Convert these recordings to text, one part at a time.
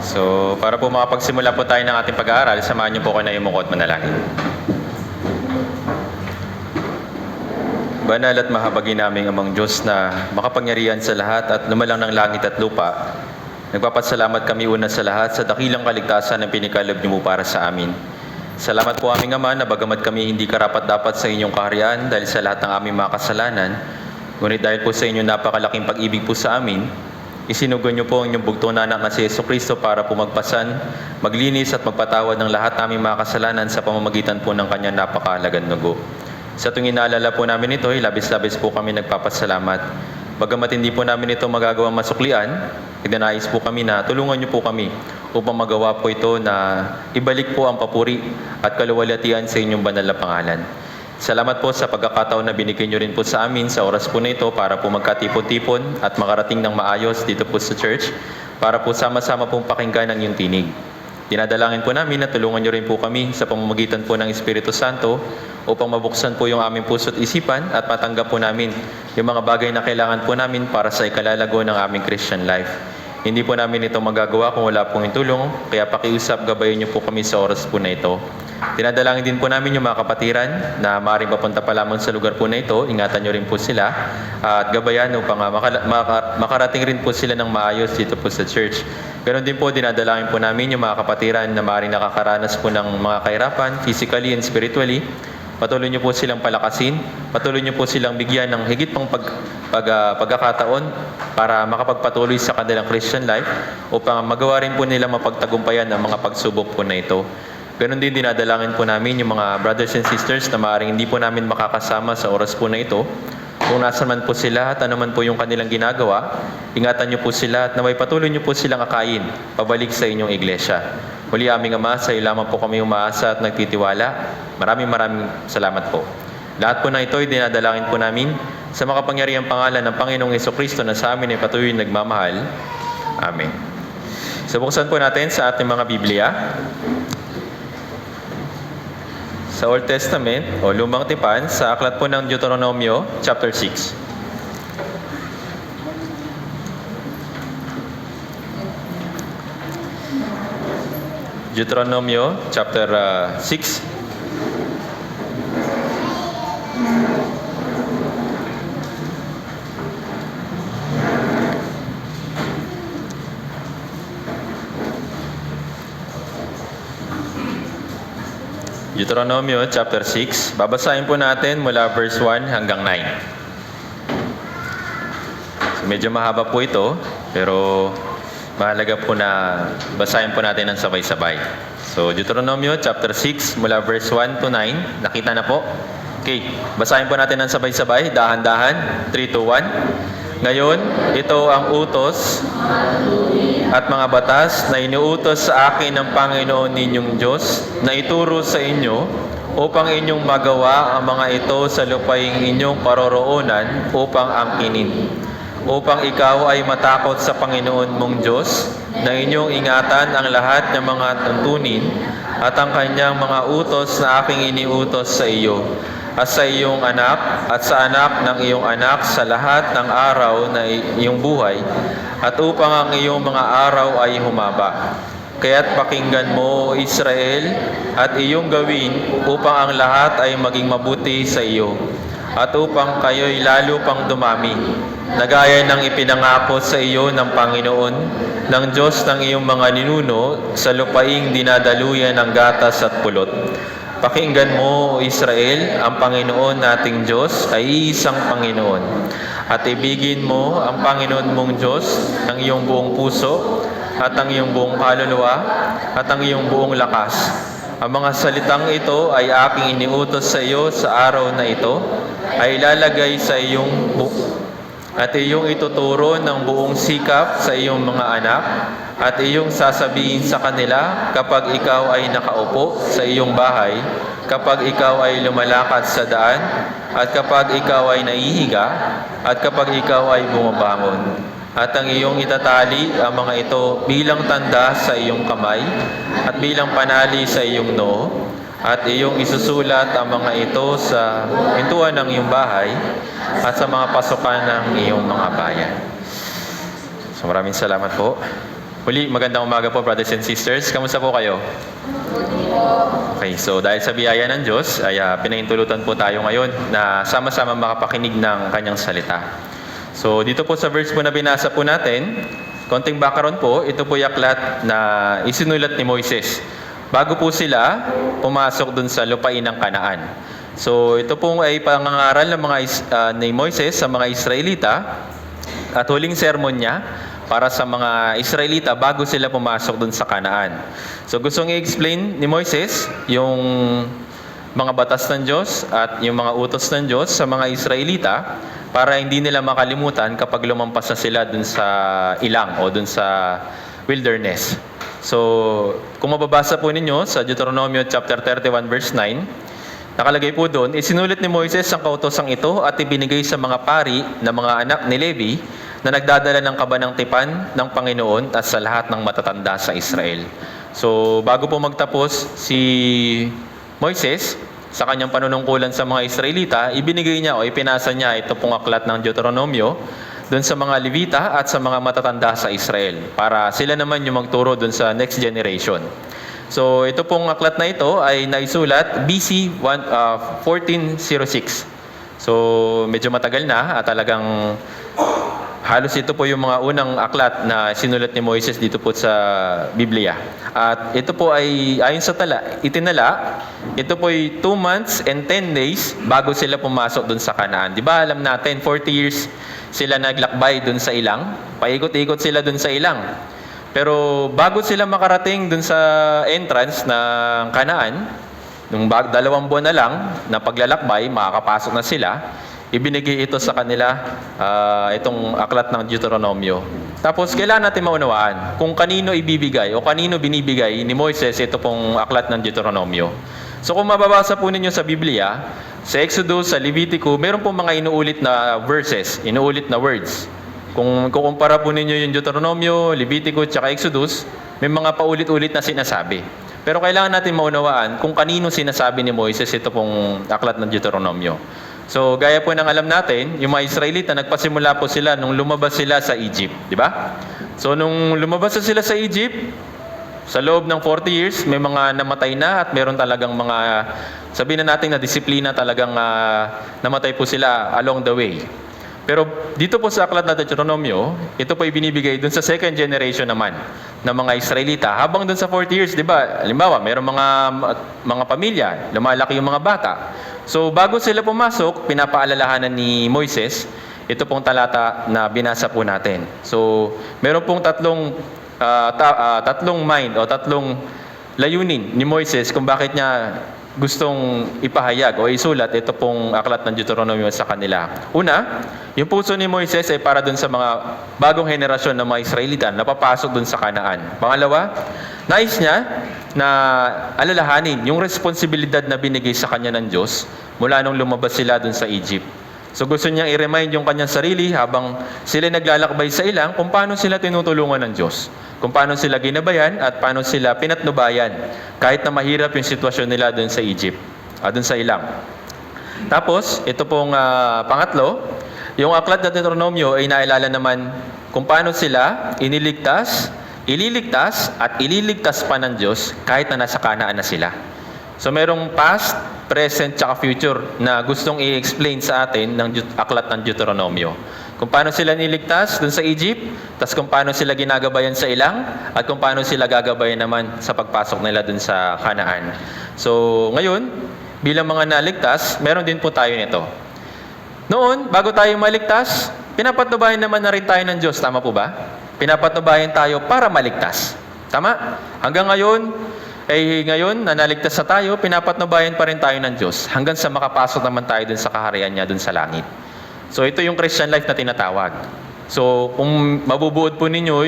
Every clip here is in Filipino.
So, para po makapagsimula po tayo ng ating pag-aaral, samahan niyo po ko na yumuko at manalangin. Banal at mahabagi naming Amang Diyos na makapangyarihan sa lahat at lumalang ng langit at lupa, nagpapasalamat kami una sa lahat sa dakilang kaligtasan ng pinikalob niyo po para sa amin. Salamat po aming Ama na bagamat kami hindi karapat-dapat sa inyong kaharian dahil sa lahat ng aming mga kasalanan, ngunit dahil po sa inyong napakalaking pag-ibig po sa amin, isinugo niyo po ang inyong bugtong na anak na si Jesucristo para po magpasan, maglinis at magpatawad ng lahat naming mga kasalanan sa pamamagitan po ng kanyang napakahalagang dugo. Sa tuwing inaalala po namin ito, labis-labis po kami nagpapasalamat. Bagamat hindi po namin ito magagawang masuklian, ignanais po kami na tulungan niyo po kami upang magawa po ito na ibalik po ang papuri at kaluwalhatian sa inyong banal na pangalan. Salamat po sa pagkakataon na binigyan niyo rin po sa amin sa oras po na ito para po magkatipon-tipon at makarating ng maayos dito po sa church para po sama-sama pong pakinggan ang iyong tinig. Dinadalangin po namin na tulungan niyo rin po kami sa pamamagitan po ng Espiritu Santo upang mabuksan po yung aming puso at isipan at matanggap po namin yung mga bagay na kailangan po namin para sa ikalalago ng aming Christian life. Hindi po namin ito magagawa kung wala pong itulong, kaya pakiusap, gabayan niyo po kami sa oras po na ito. Dinadalangin din po namin yung mga kapatiran na maaaring papunta pa lamang sa lugar po na ito. Ingatan niyo rin po sila at gabayan upang makarating rin po sila ng maayos dito po sa church. Ganon din po, dinadalangin po namin yung mga kapatiran na maaaring nakakaranas po ng mga kahirapan, physically and spiritually. Patuloy niyo po silang palakasin, patuloy niyo po silang bigyan ng higit pang pagkakataon para makapagpatuloy sa kanilang Christian life upang magawa rin po nila mapagtagumpayan ang mga pagsubok po na ito. Ganon din dinadalangin po namin yung mga brothers and sisters na maaaring hindi po namin makakasama sa oras po na ito. Kung nasa man po sila at ano man po yung kanilang ginagawa, ingatan niyo po sila at naway patuloy niyo po silang akayin pabalik sa inyong iglesia. Muli aming Ama, sa iyo lamang po kami umaasa at nagtitiwala. Maraming salamat po. Lahat po na ito ay dinadalangin po namin sa makapangyarihang pangalan ng Panginoong Jesucristo na sa amin ay patuloy nagmamahal. Amen. So buksan po natin sa ating mga Biblia. Sa Old Testament o Lumang Tipan, sa aklat po ng Deuteronomio, chapter 6. Deuteronomio, chapter 6. Deuteronomio chapter 6. Babasahin po natin mula verse 1 hanggang 9. So medyo mahaba po ito, pero mahalaga po na basahin po natin ng sabay-sabay. So Deuteronomio chapter 6 mula verse 1 to 9. Nakita na po? Okay, basahin po natin ng sabay-sabay, dahan-dahan, 3, 2, 1. Ngayon, ito ang utos at mga batas na iniutos sa akin ng Panginoon ninyong Diyos na ituro sa inyo upang inyong magawa ang mga ito sa lupaing inyong paroroonan upang angkinin. Upang ikaw ay matakot sa Panginoon mong Diyos na inyong ingatan ang lahat ng mga tuntunin at ang kanyang mga utos na aking iniutos sa iyo at sa iyong anak at sa anak ng iyong anak sa lahat ng araw na iyong buhay at upang ang iyong mga araw ay humaba. Kaya't pakinggan mo, Israel, at iyong gawin upang ang lahat ay maging mabuti sa iyo at upang kayo'y lalo pang dumami, na gaya ng ipinangako sa iyo ng Panginoon, ng Diyos ng iyong mga ninuno sa lupaing dinadaluyan ng gatas at pulot. Pakinggan mo, Israel, ang Panginoon nating Diyos ay isang Panginoon. At ibigin mo ang Panginoon mong Diyos ng iyong buong puso at ang iyong buong kaluluwa at ang iyong buong lakas. Ang mga salitang ito ay aking iniutos sa iyo sa araw na ito, ay ilalagay sa iyong at iyong ituturo ng buong sikap sa iyong mga anak at iyong sasabihin sa kanila kapag ikaw ay nakaupo sa iyong bahay, kapag ikaw ay lumalakad sa daan, at kapag ikaw ay naihiga, at kapag ikaw ay bumabangon. At ang iyong itatali ang mga ito bilang tanda sa iyong kamay at bilang panali sa iyong noo, at iyong isusulat ang mga ito sa pintuan ng iyong bahay at sa mga pasukan ng iyong mga bayan. So maraming salamat po. Muli, magandang umaga po, brothers and sisters. Kamusta po kayo? Okay, so dahil sa biyaya ng Diyos, ay pinahintulutan po tayo ngayon na sama-sama makapakinig ng kanyang salita. So dito po sa verse po na binasa po natin, konting background po, ito po yung aklat na isinulat ni Moises bago po sila pumasok dun sa lupain ng Kanaan. So ito po ay pangangaral ng ni Moises sa mga Israelita at huling sermon niya para sa mga Israelita bago sila pumasok dun sa Kanaan. So gustong i-explain ni Moises yung mga batas ng Diyos at yung mga utos ng Diyos sa mga Israelita para hindi nila makalimutan kapag lumampas na sila dun sa ilang o dun sa wilderness. So kung mababasa po ninyo sa Deuteronomio chapter 31 verse 9, nakalagay po doon, isinulit ni Moises ang kautosang ito at ibinigay sa mga pari na mga anak ni Levi na nagdadala ng kaba ng tipan ng Panginoon at sa lahat ng matatanda sa Israel. So, bago po magtapos si Moises sa kanyang panunungkulan sa mga Israelita, ibinigay niya o ipinasa niya ito pong aklat ng Deuteronomio doon sa mga Levita at sa mga matatanda sa Israel para sila naman yung magturo doon sa next generation. So, ito pong aklat na ito ay naisulat BC 1406. So, medyo matagal na at talagang halos ito po yung mga unang aklat na sinulat ni Moises dito po sa Biblia. At ito po ay ayon sa itinala, ito po ay 2 months and 10 days bago sila pumasok dun sa Kanaan. Di ba alam natin, 40 years sila naglakbay dun sa ilang, paikot-ikot sila dun sa ilang. Pero bago sila makarating dun sa entrance ng Kanaan, nung 2 buwan na lang na paglalakbay, makakapasok na sila, ibinigay ito sa kanila, itong aklat ng Deuteronomio. Tapos, kailangan natin maunawaan kung kanino ibibigay o kanino binibigay ni Moises ito pong aklat ng Deuteronomio. So, kung mababasa po ninyo sa Biblia, sa Exodus, sa Levitico, meron pong mga inuulit na verses, inuulit na words. Kung kukumpara po ninyo yung Deuteronomio, Levitico, tsaka Exodus, may mga paulit-ulit na sinasabi. Pero kailangan natin maunawaan kung kanino sinasabi ni Moises ito pong aklat ng Deuteronomio. So, gaya po ng alam natin, yung mga Israelita, nagpasimula po sila nung lumabas sila sa Egypt. Di ba? So, nung lumabas sila sa Egypt, sa loob ng 40 years, may mga namatay na at meron talagang mga, sabihin na natin na disiplina talagang namatay po sila along the way. Pero dito po sa aklat na Deuteronomio, ito po ay binibigay dun sa second generation naman ng mga Israelita. Habang dun sa 40 years, di ba, halimbawa, mayroong mga pamilya, lumalaki yung mga bata. So, bago sila pumasok, pinapaalalahanan ni Moises, ito pong talata na binasa po natin. So, meron pong tatlong mind o tatlong layunin ni Moises kung bakit niya gustong ipahayag o isulat ito pong aklat ng Deuteronomio sa kanila. Una, yung puso ni Moises ay para dun sa mga bagong henerasyon ng mga Israelita na papasok dun sa Kanaan. Pangalawa, nais niya na alalahanin yung responsibilidad na binigay sa kanya ng Diyos mula nung lumabas sila dun sa Egypt. So gusto niyang i-remind yung kanyang sarili habang sila naglalakbay sa ilang kung paano sila tinutulungan ng Diyos. Kung paano sila ginabayan at paano sila pinatnubayan kahit na mahirap yung sitwasyon nila dun sa Egypt, dun sa ilang. Tapos, ito pong pangatlo, yung aklat na Deuteronomio ay nailala naman kung paano sila ililigtas at ililigtas pa ng Diyos kahit na nasa Kanaan na sila. So merong past, present, tsaka future na gustong i-explain sa atin ng aklat ng Deuteronomio. Kung paano sila niligtas dun sa Egypt, tas kung paano sila ginagabayan sa ilang, at kung paano sila gagabayan naman sa pagpasok nila dun sa Kanaan. So ngayon, bilang mga naligtas, meron din po tayo nito. Noon, bago tayo maligtas, pinapatnubayan naman na rin tayo ng Diyos. Tama po ba? Pinapatnubayan tayo para maligtas. Tama? Hanggang ngayon, na naligtas na tayo, pinapatnubayan pa rin tayo ng Diyos hanggang sa makapasok naman tayo dun sa kaharian niya dun sa langit. So ito yung Christian life na tinatawag. So kung mabubuod po ninyo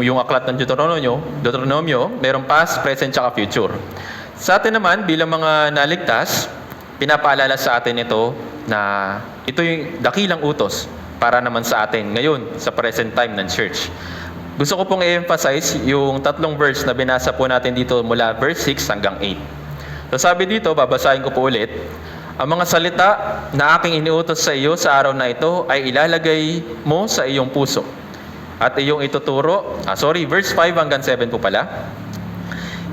yung aklat ng Deuteronomio, merong past, present, tsaka future. Sa atin naman, bilang mga naligtas, pinapaalala sa atin ito na ito yung dakilang utos para naman sa atin ngayon sa present time ng church. Gusto ko pong i-emphasize yung tatlong verse na binasa po natin dito mula verse 6 hanggang 8. So sabi dito, babasahin ko po ulit, ang mga salita na aking iniutos sa iyo sa araw na ito ay ilalagay mo sa iyong puso. at iyong ituturo, verse 5 hanggang 7 po pala.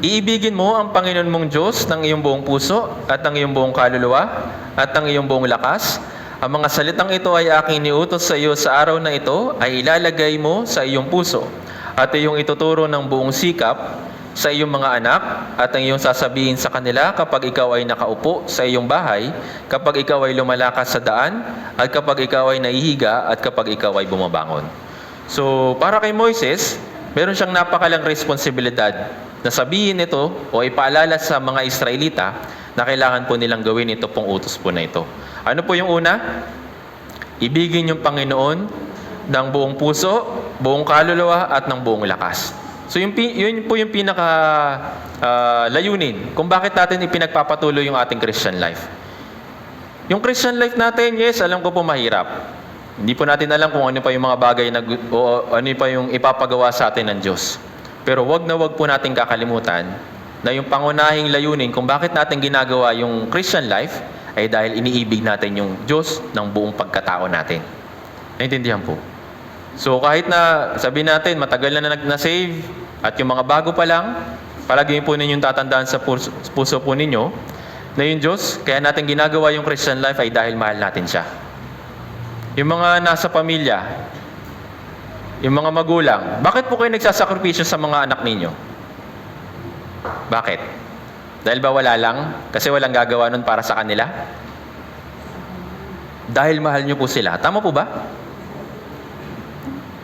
Iibigin mo ang Panginoon mong Diyos ng iyong buong puso at ng iyong buong kaluluwa at ng iyong buong lakas. Ang mga salitang ito ay aking niutos sa iyo sa araw na ito ay ilalagay mo sa iyong puso at iyong ituturo ng buong sikap sa iyong mga anak at ang iyong sasabihin sa kanila kapag ikaw ay nakaupo sa iyong bahay, kapag ikaw ay lumalakas sa daan, at kapag ikaw ay nahihiga, at kapag ikaw ay bumabangon. So, para kay Moises, meron siyang napakalang responsibilidad na sabihin ito o ipaalala sa mga Israelita na kailangan po nilang gawin ito pong utos po na ito. Ano po yung una? Ibigin yung Panginoon ng buong puso, buong kaluluwa, at ng buong lakas. So yun po yung pinaka layunin kung bakit natin ipinagpapatuloy yung ating Christian life. Yung Christian life natin, yes, alam ko po mahirap. Hindi po natin alam kung ano pa yung mga bagay o ano pa yung ipapagawa sa atin ng Diyos. Pero wag na wag po natin kakalimutan na yung pangunahing layunin kung bakit natin ginagawa yung Christian life ay dahil iniibig natin yung Diyos ng buong pagkatao natin. Naintindihan po? So kahit na sabihin natin matagal na na-save at yung mga bago pa lang, palagi po ninyong tatandaan sa puso po ninyo na yung Diyos, kaya natin ginagawa yung Christian life ay dahil mahal natin siya. Yung mga nasa pamilya, yung mga magulang, bakit po kayo nagsasakripisyo sa mga anak ninyo? Bakit? Dahil ba wala lang? Kasi walang gagawa nun para sa kanila? Dahil mahal nyo po sila. Tama po ba?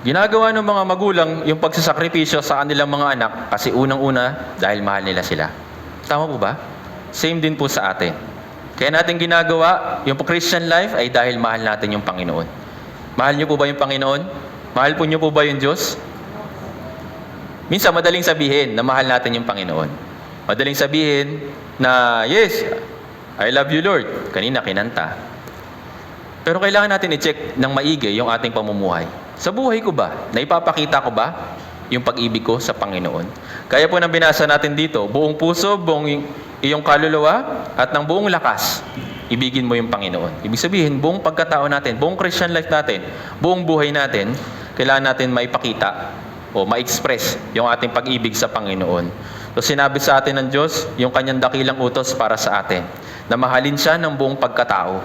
Ginagawa ng mga magulang yung pagsasakripisyo sa kanilang mga anak kasi unang-una dahil mahal nila sila. Tama po ba? Same din po sa atin. Kaya natin ginagawa yung Christian life ay dahil mahal natin yung Panginoon. Mahal niyo po ba yung Panginoon? Mahal po niyo po ba yung Diyos? Minsan madaling sabihin na mahal natin yung Panginoon. Madaling sabihin na, yes, I love you Lord. Kanina kinanta. Pero kailangan natin i-check ng maigi yung ating pamumuhay. Sa buhay ko ba, naipapakita ko ba yung pag-ibig ko sa Panginoon? Kaya po nang binasa natin dito, buong puso, buong iyong kaluluwa, at ng buong lakas, ibigin mo yung Panginoon. Ibig sabihin, buong pagkatao natin, buong Christian life natin, buong buhay natin, kailangan natin maipakita o ma-express yung ating pag-ibig sa Panginoon. So sinabi sa atin ng Diyos, yung kanyang dakilang utos para sa atin, na mahalin siya ng buong pagkatao.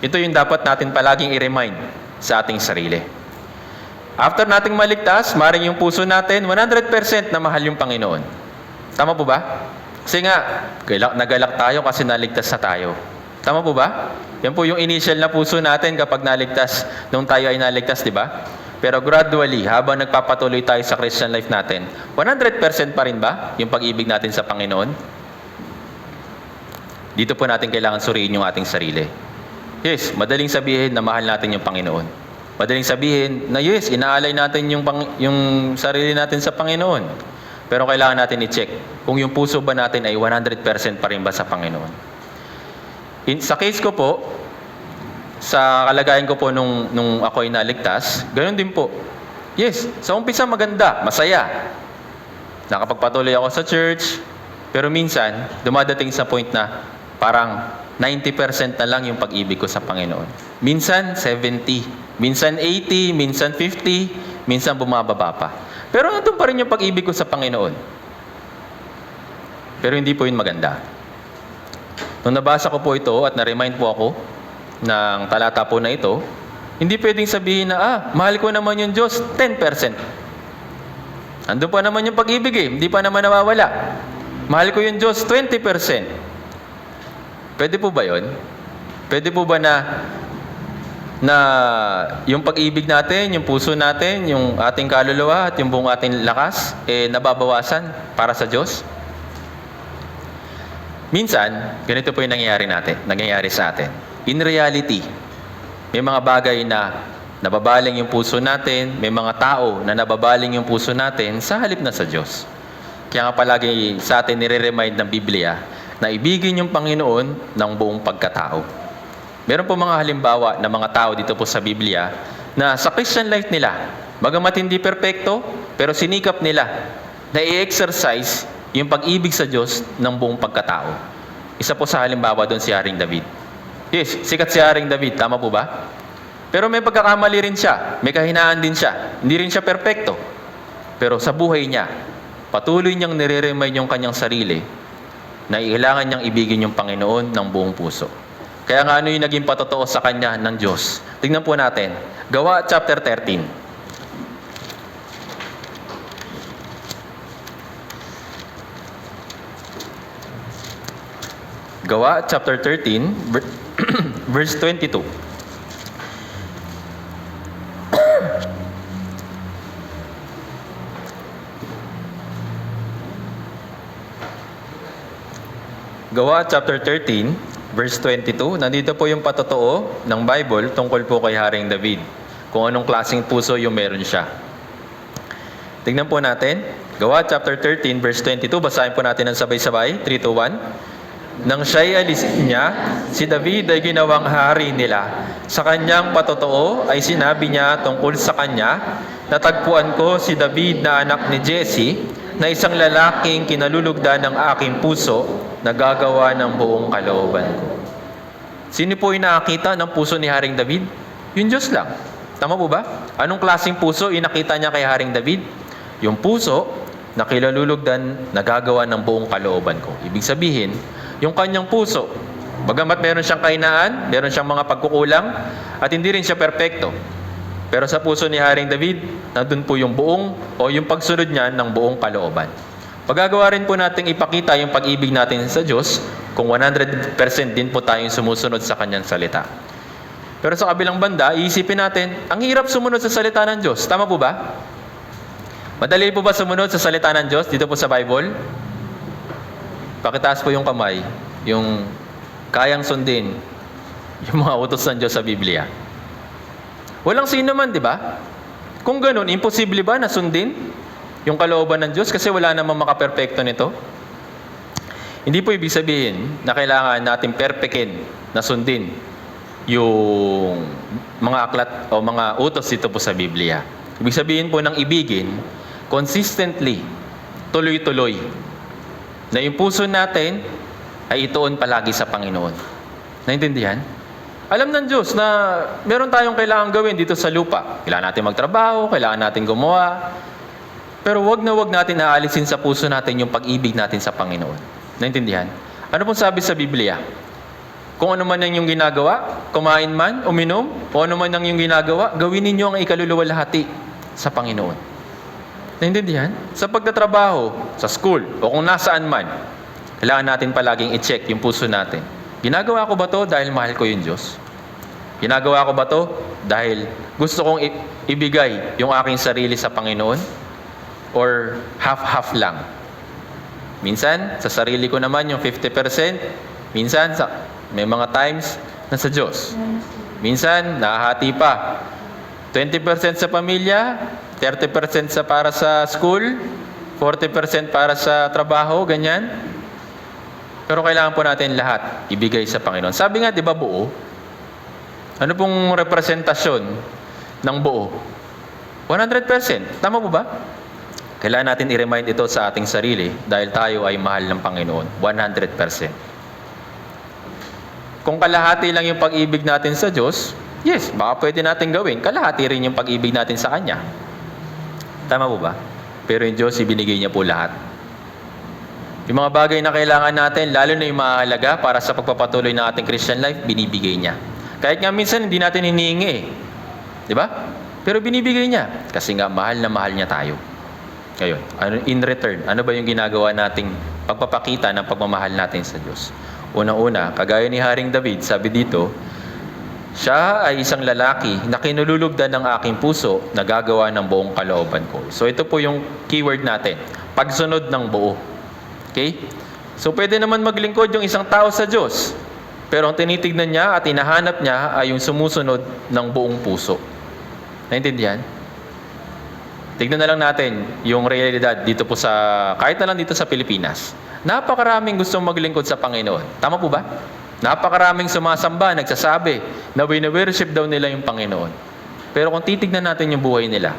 Ito yung dapat natin palaging i-remind sa ating sarili. After nating maligtas, maring yung puso natin, 100% na mahal yung Panginoon. Tama po ba? Kasi nga, nagalak tayo kasi naligtas na tayo. Tama po ba? Yan po yung initial na puso natin kapag naligtas, nung tayo ay naligtas, di ba? Pero gradually, habang nagpapatuloy tayo sa Christian life natin, 100% pa rin ba yung pag-ibig natin sa Panginoon? Dito po natin kailangan suriin yung ating sarili. Yes, madaling sabihin na mahal natin yung Panginoon. Madaling sabihin na yes, inaalay natin yung sarili natin sa Panginoon. Pero kailangan natin i-check kung yung puso ba natin ay 100% pa rin ba sa Panginoon. Sa case ko po, sa kalagayan ko po nung ako ay naligtas, ganoon din po. Yes, sa umpisa maganda, masaya. Nakapagpatuloy ako sa church, pero minsan, dumadating sa point na parang 90% na lang yung pag-ibig ko sa Panginoon. Minsan, 70. Minsan 80, minsan 50, minsan bumababa pa. Pero nandun pa rin yung pag-ibig ko sa Panginoon. Pero hindi po yun maganda. Nung nabasa ko po ito at na-remind po ako ng talata po na ito, hindi pwedeng sabihin na, mahal ko naman yung Diyos, 10%. Andun pa naman yung pag-ibig hindi pa naman nawawala. Mahal ko yung Diyos, 20%. Pwede po ba yun? Pwede po ba na yung pag-ibig natin, yung puso natin, yung ating kaluluwa at yung buong ating lakas, nababawasan para sa Diyos? Minsan, ganito po yung nangyayari sa atin. In reality, may mga bagay na nababaling yung puso natin, may mga tao na nababaling yung puso natin sa halip na sa Diyos. Kaya nga palagi sa atin nire-remind ng Biblia na ibigin yung Panginoon ng buong pagkatao. Meron po mga halimbawa ng mga tao dito po sa Biblia na sa Christian life nila, bagamat hindi perpekto, pero sinikap nila na i-exercise yung pag-ibig sa Diyos ng buong pagkatao. Isa po sa halimbawa doon si Haring David. Yes, sikat si Haring David. Tama po ba? Pero may pagkakamali rin siya, may kahinaan din siya. Hindi rin siya perpekto. Pero sa buhay niya, patuloy niyang nire-remind yung kanyang sarili na kailangan niyang ibigin yung Panginoon ng buong puso. Kaya nga ano yung naging patotoo sa kanya ng Diyos? Tingnan po natin. Gawa chapter 13. Gawa chapter 13, verse 22. Gawa chapter 13, verse 22. Nandito po yung patotoo ng Bible tungkol po kay Haring David. Kung anong klaseng puso yung meron siya. Tingnan po natin. Gawa chapter 13, verse 22. Basahin po natin ng sabay-sabay. 3, 2, 1. Nang siya'y alisin niya, si David ay ginawang hari nila. Sa kanyang patotoo ay sinabi niya tungkol sa kanya, natagpuan ko si David na anak ni Jesse, na isang lalaking kinalulugdan ng aking puso, na gagawa ng buong kalooban ko. Sino po yung nakakita ng puso ni Haring David? Yung Diyos lang. Tama po ba? Anong klaseng puso inakita niya kay Haring David? Yung puso na kinalulugdan, na gagawa ng buong kalooban ko. Ibig sabihin, yung kanyang puso, bagamat meron siyang kahinaan, meron siyang mga pagkukulang, at hindi rin siya perpekto. Pero sa puso ni Haring David, nandun po yung buong o yung pagsunod niya ng buong kalooban. Pagagawa rin po natin ipakita yung pag-ibig natin sa Diyos kung 100% din po tayong sumusunod sa kanyang salita. Pero sa kabilang banda, iisipin natin, ang hirap sumunod sa salita ng Diyos. Tama po ba? Madali po ba sumunod sa salita ng Diyos dito po sa Bible? Pakitaas po yung kamay, yung kayang sundin yung mga utos ng Diyos sa Biblia. Walang sino man, di ba? Kung ganun, imposible ba na sundin yung kalooban ng Diyos kasi wala namang makaperpekto nito? Hindi po ibig sabihin na kailangan natin perpekin na sundin yung mga aklat o mga utos dito po sa Biblia. Ibig sabihin po ng ibigin, consistently, tuloy-tuloy, na yung puso natin ay ituon palagi sa Panginoon. Naintindihan? Alam ng Diyos na meron tayong kailangan gawin dito sa lupa. Kailangan natin magtrabaho, kailangan natin gumawa. Pero wag natin aalisin sa puso natin yung pag-ibig natin sa Panginoon. Naintindihan? Ano pong sabi sa Biblia? Kung ano man yung ginagawa, kumain man, uminom, o ano man yung ginagawa, gawin ninyo ang ikaluluwalhati sa Panginoon. Naintindihan? Sa pagtatrabaho, sa school, o kung nasaan man, kailangan natin palaging i-check yung puso natin. Ginagawa ko ba to dahil mahal ko yung Diyos? Ginagawa ko ba to dahil gusto kong ibigay yung aking sarili sa Panginoon? Or half-half lang? Minsan, sa sarili ko naman yung 50%. Minsan, may mga times na sa Diyos. Minsan, nahahati pa. 20% sa pamilya, 30% para sa school, 40% para sa trabaho, ganyan. Pero kailangan po natin lahat ibigay sa Panginoon. Sabi nga, di ba buo? Ano pong representasyon ng buo? 100%. Tama po ba? Kailangan natin i-remind ito sa ating sarili dahil tayo ay mahal ng Panginoon. 100%. Kung kalahati lang yung pag-ibig natin sa Diyos, yes, baka pwede natin gawin. Kalahati rin yung pag-ibig natin sa Kanya. Tama po ba? Pero yung Diyos, ibinigay niya po lahat. Yung mga bagay na kailangan natin, lalo na yung mahalaga para sa pagpapatuloy ng ating Christian life, binibigay niya. Kahit nga minsan, hindi natin hinihingi eh. Di ba? Pero binibigay niya. Kasi nga, mahal na mahal niya tayo. Ngayon, in return, ano ba yung ginagawa nating pagpapakita ng pagmamahal natin sa Diyos? Unang-una, kagaya ni Haring David, sabi dito, siya ay isang lalaki na kinululugdan ng aking puso na gagawa ng buong kalooban ko. So ito po yung keyword natin, pagsunod ng buo. Okay? So pwede naman maglingkod yung isang tao sa Diyos, pero ang tinitignan niya at hinahanap niya ay yung sumusunod ng buong puso. Naintindihan? Tignan na lang natin yung realidad dito po sa, kahit na lang dito sa Pilipinas. Napakaraming gustong maglingkod sa Panginoon. Tama po ba? Napakaraming sumasamba, nagsasabi na wini-worship daw nila yung Panginoon. Pero kung titignan natin yung buhay nila,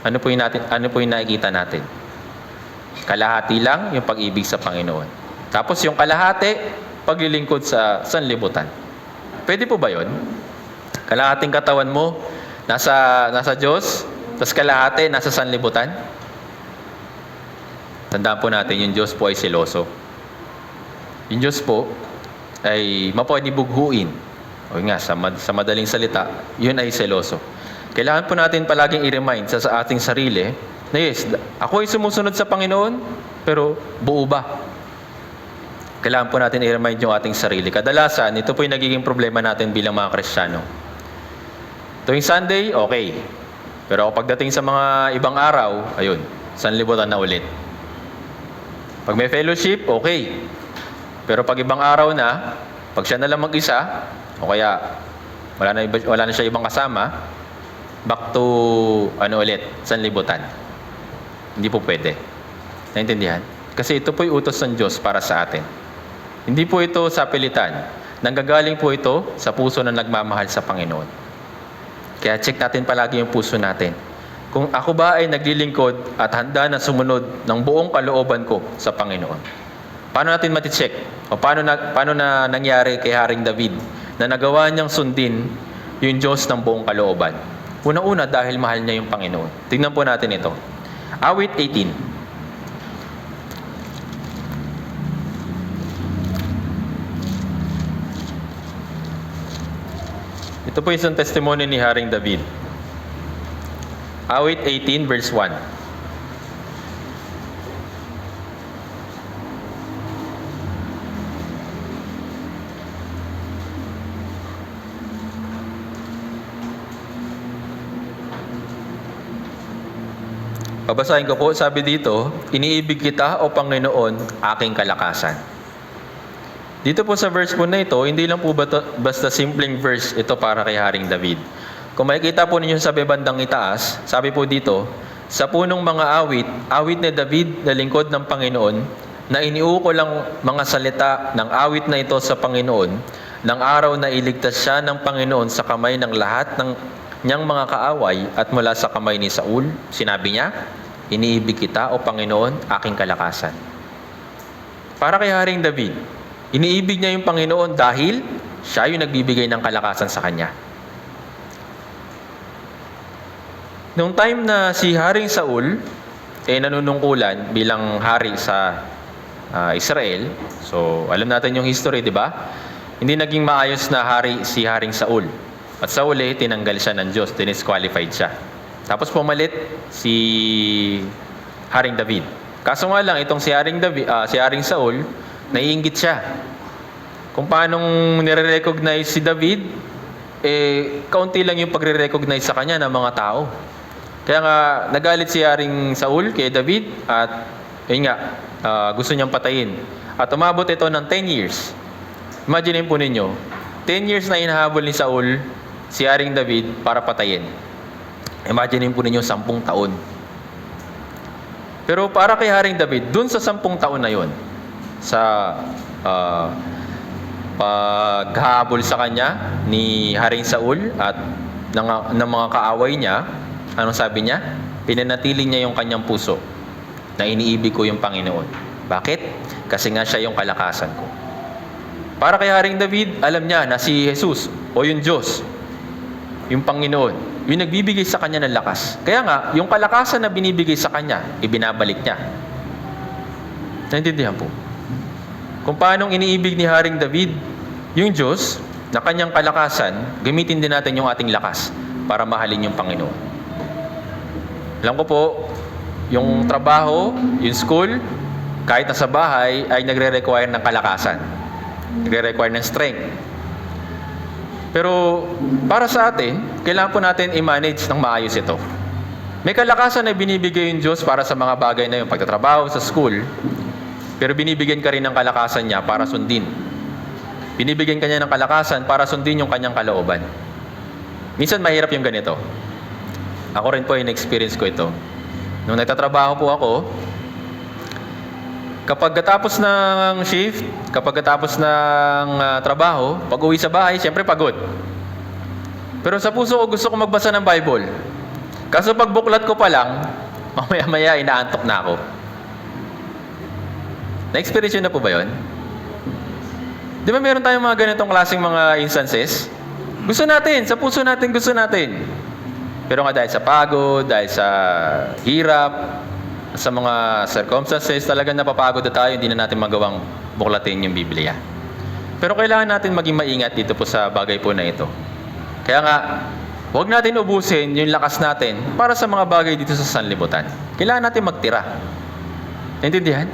ano po yung nakikita natin? Kalahati lang yung pag-ibig sa Panginoon. Tapos yung kalahati, paglilingkod sa sanlibutan. Pwede po ba yun? Kalahating katawan mo, nasa Diyos, tapos kalahati, nasa sanlibutan. Tandaan po natin, yung Diyos po ay seloso. Yung Diyos po ay mapapabughuin. O nga, sa madaling salita, yun ay seloso. Kailangan po natin palaging i-remind sa ating sarili na yes, ako ay sumusunod sa Panginoon, pero buo ba? Kailangan po natin i-remind yung ating sarili. Kadalasan, ito po yung nagiging problema natin bilang mga Kristiyano. Tuwing Sunday, okay. Pero pagdating sa mga ibang araw, ayun, sanlibutan na ulit. Pag may fellowship, okay. Pero pag ibang araw na, pag siya na lang mag-isa, o kaya wala na siya ibang kasama, back to ulit, sanlibutan. Hindi po pwede. Naintindihan? Kasi ito po yung utos ng Diyos para sa atin. Hindi po ito sa pilitan. Nanggagaling po ito sa puso na nagmamahal sa Panginoon. Kaya check natin palagi yung puso natin. Kung ako ba ay naglilingkod at handa na sumunod ng buong kalooban ko sa Panginoon. Paano natin mati-check? O paano na nangyari kay Haring David na nagawa niyang sundin yung Diyos ng buong kalooban? Una-una dahil mahal niya yung Panginoon. Tingnan po natin ito. Awit 18. Ito po isang testimony ni Haring David. Awit 18 verse 1. Babasahin ko po, sabi dito, iniibig kita o Panginoon, aking kalakasan. Dito po sa verse po na ito, hindi lang po basta simpleng verse ito para kay Haring David. Kung makikita po ninyo sa bandang itaas, sabi po dito, sa punong mga awit ni David na lingkod ng Panginoon, na iniuko lang mga salita ng awit na ito sa Panginoon, ng araw na iligtas siya ng Panginoon sa kamay ng lahat ng niyang mga kaaway at mula sa kamay ni Saul, sinabi niya, iniibig kita o Panginoon, aking kalakasan. Para kay Haring David, iniibig niya yung Panginoon dahil siya yung nagbibigay ng kalakasan sa kanya. Noong time na si Haring Saul nanunungkulan bilang hari sa Israel, so alam natin yung history, di ba? Hindi naging maayos na hari si Haring Saul. At sa uli, tinanggal siya ng Diyos, disqualified siya. Tapos pumalit si Haring David. Kaso nga lang, itong si Haring Saul, naiinggit siya. Kung paanong nire-recognize si David, kaunti lang yung pagre-recognize sa kanya ng mga tao. Kaya nga, nagalit si Haring Saul kay David at gusto niyang patayin. At umabot ito ng 10 years. Imagine po ninyo, 10 years na hinahabol ni Saul si Haring David para patayin. Imagine po ninyo 10 taon. Pero para kay Haring David, dun sa 10 taon na yon, sa paghabol sa kanya ni Haring Saul at ng mga kaaway niya, anong sabi niya? Pinanatili niya yung kanyang puso na iniibig ko yung Panginoon. Bakit? Kasi nga siya yung kalakasan ko. Para kay Haring David, alam niya na si Jesus o yung Diyos, yung Panginoon, yung nagbibigay sa kanya ng lakas. Kaya nga, yung kalakasan na binibigay sa kanya, ibinabalik niya. Naintindihan po? Kung paanong iniibig ni Haring David, yung Diyos, na kanyang kalakasan, gamitin din natin yung ating lakas para mahalin yung Panginoon. Alam ko po, yung trabaho, yung school, kahit nasa bahay, ay nagre-require ng kalakasan. Nagre-require ng strength. Pero para sa atin, kailangan po natin i-manage ng maayos ito. May kalakasan na binibigay yung Diyos para sa mga bagay na yung pagtatrabaho sa school, pero binibigyan ka rin ng kalakasan niya para sundin. Binibigyan ka niya ng kalakasan para sundin yung kanyang kalooban. Minsan mahirap yung ganito. Ako rin po, in-experience ko ito. Nung nagtatrabaho po ako, kapag katapos ng shift, kapag katapos ng trabaho, pag uwi sa bahay, siyempre pagod. Pero sa puso ko, gusto ko magbasa ng Bible. Kaso pag buklat ko pa lang, mamaya-maya inaantok na ako. Na-experience yun na po ba yun? Di ba meron tayong mga ganitong klaseng mga instances? Gusto natin, sa puso natin gusto natin. Pero nga dahil sa pagod, dahil sa hirap, sa mga circumstances, talagang napapagod na tayo, hindi na natin magawang buklatin yung Biblia. Pero kailangan natin maging maingat dito po sa bagay po na ito. Kaya nga, huwag natin ubusin yung lakas natin para sa mga bagay dito sa sanlibutan. Kailangan natin magtira. Naintindihan?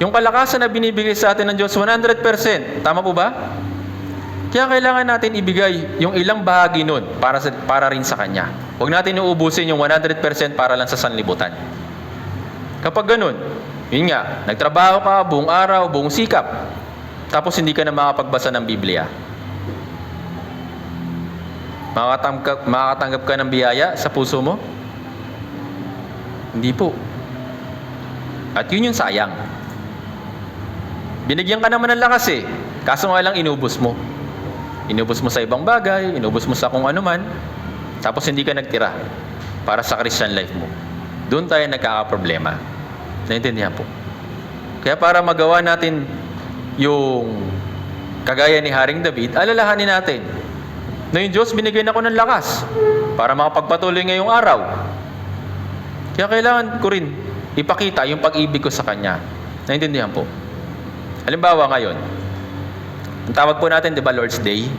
Yung kalakasan na binibigay sa atin ng Diyos, 100%. Tama po ba? Kaya kailangan natin ibigay yung ilang bahagi nun para rin sa Kanya. Huwag natin uubusin yung 100% para lang sa sanlibutan. Kapag ganun, yun nga, nagtrabaho ka buong araw, buong sikap, tapos hindi ka na makapagbasa ng Biblia. Makakatanggap ka ng biyaya sa puso mo? Hindi po. At yun yung sayang. Binigyan ka naman ng lakas eh. Kaso nga lang inubos mo. Inubos mo sa ibang bagay, inubos mo sa kung ano man, tapos hindi ka nagtira para sa Christian life mo. Doon tayo nagkakaproblema. Naintindihan po. Kaya para magawa natin yung kagaya ni Haring David, alalahanin natin na yung Diyos binigyan ako ng lakas para makapagpatuloy ngayong araw. Kaya kailangan ko rin ipakita yung pag-ibig ko sa Kanya. Naintindihan po. Halimbawa ngayon, ang tawag po natin, di ba, Lord's Day?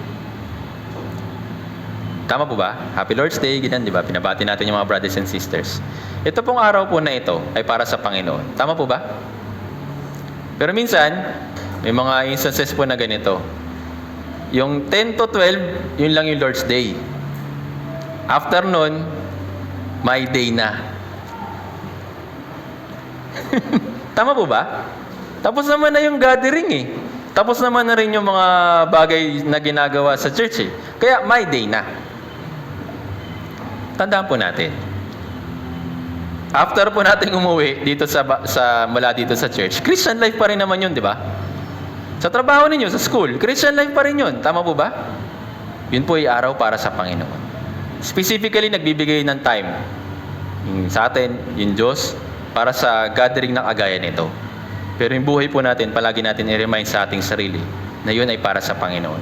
Tama po ba? Happy Lord's Day, ganyan, di ba? Pinabati natin yung mga brothers and sisters. Ito pong araw po na ito ay para sa Panginoon. Tama po ba? Pero minsan, may mga instances po na ganito. Yung 10 to 12, yun lang yung Lord's Day. After nun, my day na. Tama po ba? Tapos naman na yung gathering eh. Tapos naman na rin yung mga bagay na ginagawa sa church eh. Kaya my day na. Tandaan po natin. After po natin umuwi dito mula dito sa church, Christian life pa rin naman yun, di ba? Sa trabaho ninyo, sa school, Christian life pa rin yun. Tama po ba? Yun po ay araw para sa Panginoon. Specifically, nagbibigay ng time sa atin, yung Diyos, para sa gathering na kagaya nito. Pero yung buhay po natin, palagi natin i-remind sa ating sarili na yun ay para sa Panginoon.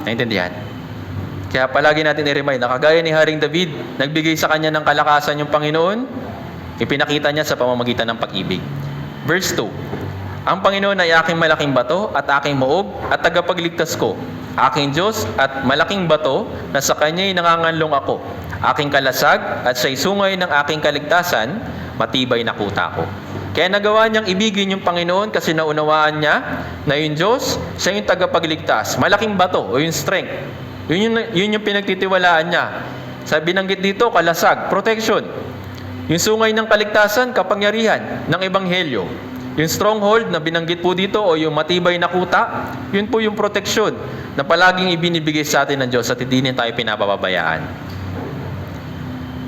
Naintindihan? Kaya palagi natin i-remind na kagaya ni Haring David, nagbigay sa kanya ng kalakasan yung Panginoon, ipinakita niya sa pamamagitan ng pag-ibig. Verse 2, ang Panginoon ay aking malaking bato at aking muog at tagapagligtas ko, aking Diyos at malaking bato na sa Kanya'y nanganganlong ako, aking kalasag at siya'y sungay ng aking kaligtasan, matibay na kuta ko. Kaya nagawa niyang ibigin yung Panginoon kasi naunawaan niya na yung Diyos, siya yung tagapagligtas. Malaking bato o yung strength. Yun yung pinagtitiwalaan niya. Sa binanggit dito, kalasag, protection. Yung sungay ng kaligtasan, kapangyarihan ng Ebanghelyo. Yung stronghold na binanggit po dito o yung matibay na kuta, yun po yung protection na palaging ibinibigay sa atin ng Diyos at hindi tayo pinapababayaan.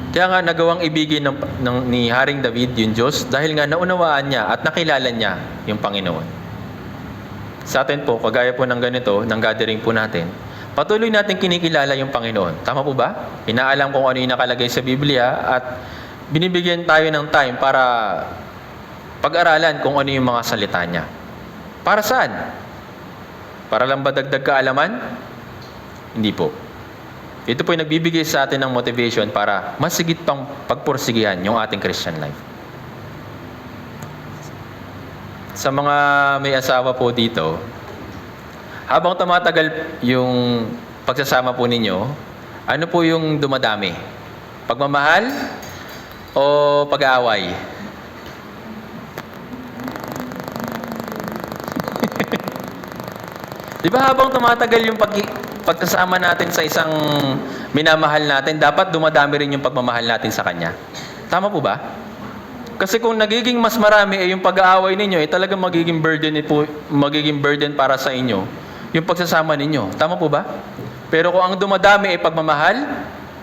Kaya nga nagawang ibigin ni Haring David yung Diyos dahil nga naunawaan niya at nakilala niya yung Panginoon. Sa atin po, kagaya po ng ganito, ng gathering po natin, patuloy natin kinikilala yung Panginoon. Tama po ba? Inaalam kung ano yung nakalagay sa Biblia at binibigyan tayo ng time para pag-aralan kung ano yung mga salita niya. Para saan? Para lang ba dagdag kaalaman? Hindi po. Ito po yung nagbibigay sa atin ng motivation para mas sigit pang pagpursigihan yung ating Christian life. Sa mga may asawa po dito, habang tumatagal yung pagsasama po ninyo, ano po yung dumadami? Pagmamahal o pag-aaway? Di ba habang tumatagal yung pagkasama natin sa isang minamahal natin, dapat dumadami rin yung pagmamahal natin sa Kanya. Tama po ba? Kasi kung nagiging mas marami yung pag-aaway ninyo, talagang magiging burden para sa inyo yung pagsasama ninyo. Tama po ba? Pero kung ang dumadami ay pagmamahal,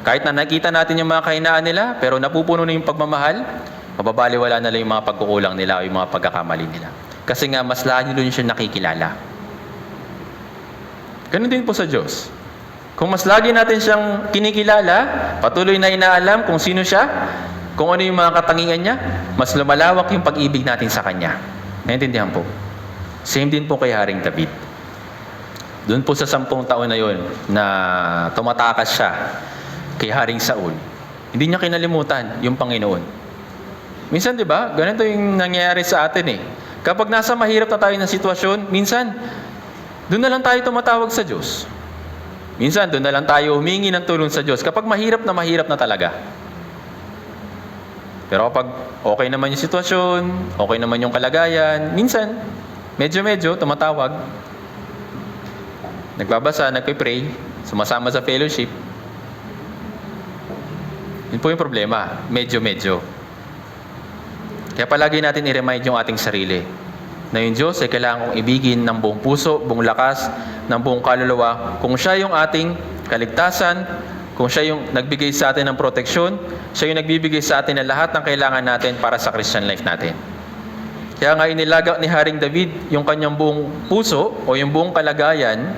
kahit na nakita natin yung mga kahinaan nila, pero napupuno na yung pagmamahal, mababaliwala na lang yung mga pagkukulang nila o yung mga pagkakamali nila. Kasi nga, mas lalo nyo siya nakikilala. Ganun din po sa Diyos. Kung mas lagi natin siyang kinikilala, patuloy na inaalam kung sino siya, kung ano yung mga katangian niya, mas lumalawak yung pag-ibig natin sa Kanya. Naintindihan po? Same din po kay Haring David. Doon po sa 10 taon na yon na tumatakas siya kay Haring Saul, hindi niya kinalimutan yung Panginoon. Minsan, di ba, ganito yung nangyayari sa atin eh. Kapag nasa mahirap na tayo ng sitwasyon, minsan, doon na lang tayo tumatawag sa Diyos. Minsan, doon na lang tayo humingi ng tulong sa Diyos kapag mahirap na talaga. Pero kapag okay naman yung sitwasyon, okay naman yung kalagayan, minsan, medyo tumatawag. Nagbabasa, nagpe-pray, sumasama sa fellowship. Yun po yung problema, medyo. Kaya palagi natin i-remind yung ating sarili na yung Diyos ay kailangan kong ibigin ng buong puso, buong lakas, ng buong kaluluwa. Kung siya yung ating kaligtasan, kung siya yung nagbigay sa atin ng proteksyon, siya yung nagbibigay sa atin ng lahat ng kailangan natin para sa Christian life natin. Kaya nga inilaga ni Haring David yung kanyang buong puso o yung buong kalagayan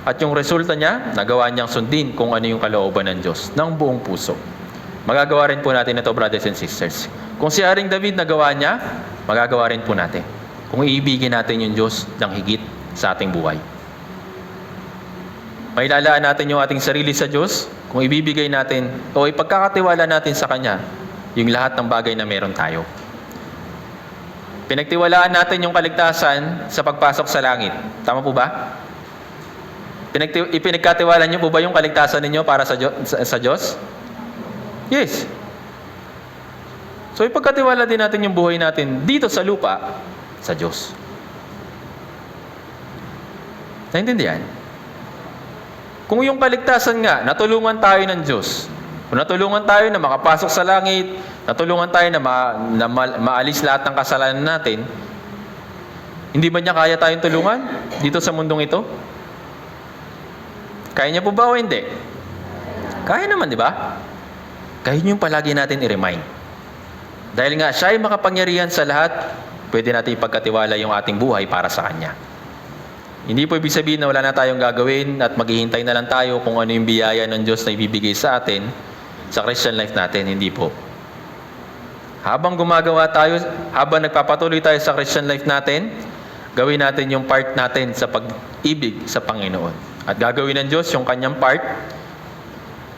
at yung resulta niya, nagawa niyang sundin kung ano yung kalooban ng Diyos ng buong puso. Magagawa rin po natin ito, brothers and sisters. Kung si Haring David nagawa niya, magagawa rin po natin. Kung iibigin natin yung Diyos ng higit sa ating buhay. Mailalaan natin yung ating sarili sa Diyos, kung ibibigay natin o ipagkakatiwala natin sa Kanya yung lahat ng bagay na meron tayo. Pinagtiwalaan natin yung kaligtasan sa pagpasok sa langit. Tama po ba? Ipinagkatiwala niyo po ba yung kaligtasan ninyo para sa Diyos? Yes. So ipagkatiwala din natin yung buhay natin dito sa lupa sa Diyos. Naintindihan? Kung yung kaligtasan nga, natulungan tayo ng Diyos. Kung natulungan tayo na makapasok sa langit, natulungan tayo na maalis lahat ng kasalanan natin, hindi ba niya kaya tayong tulungan dito sa mundong ito? Kaya niya po ba o hindi? Kaya naman, di ba? Kaya yun yung palagi natin i-remind. Dahil nga, siya ay makapangyarihan sa lahat, pwede natin ipagkatiwala yung ating buhay para sa Kanya. Hindi po ibig sabihin na wala na tayong gagawin at maghihintay na lang tayo kung ano yung biyaya ng Diyos na ibibigay sa atin sa Christian life natin. Hindi po. Habang gumagawa tayo, habang nagpapatuloy tayo sa Christian life natin, gawin natin yung part natin sa pag-ibig sa Panginoon. At gagawin ng Diyos yung Kanyang part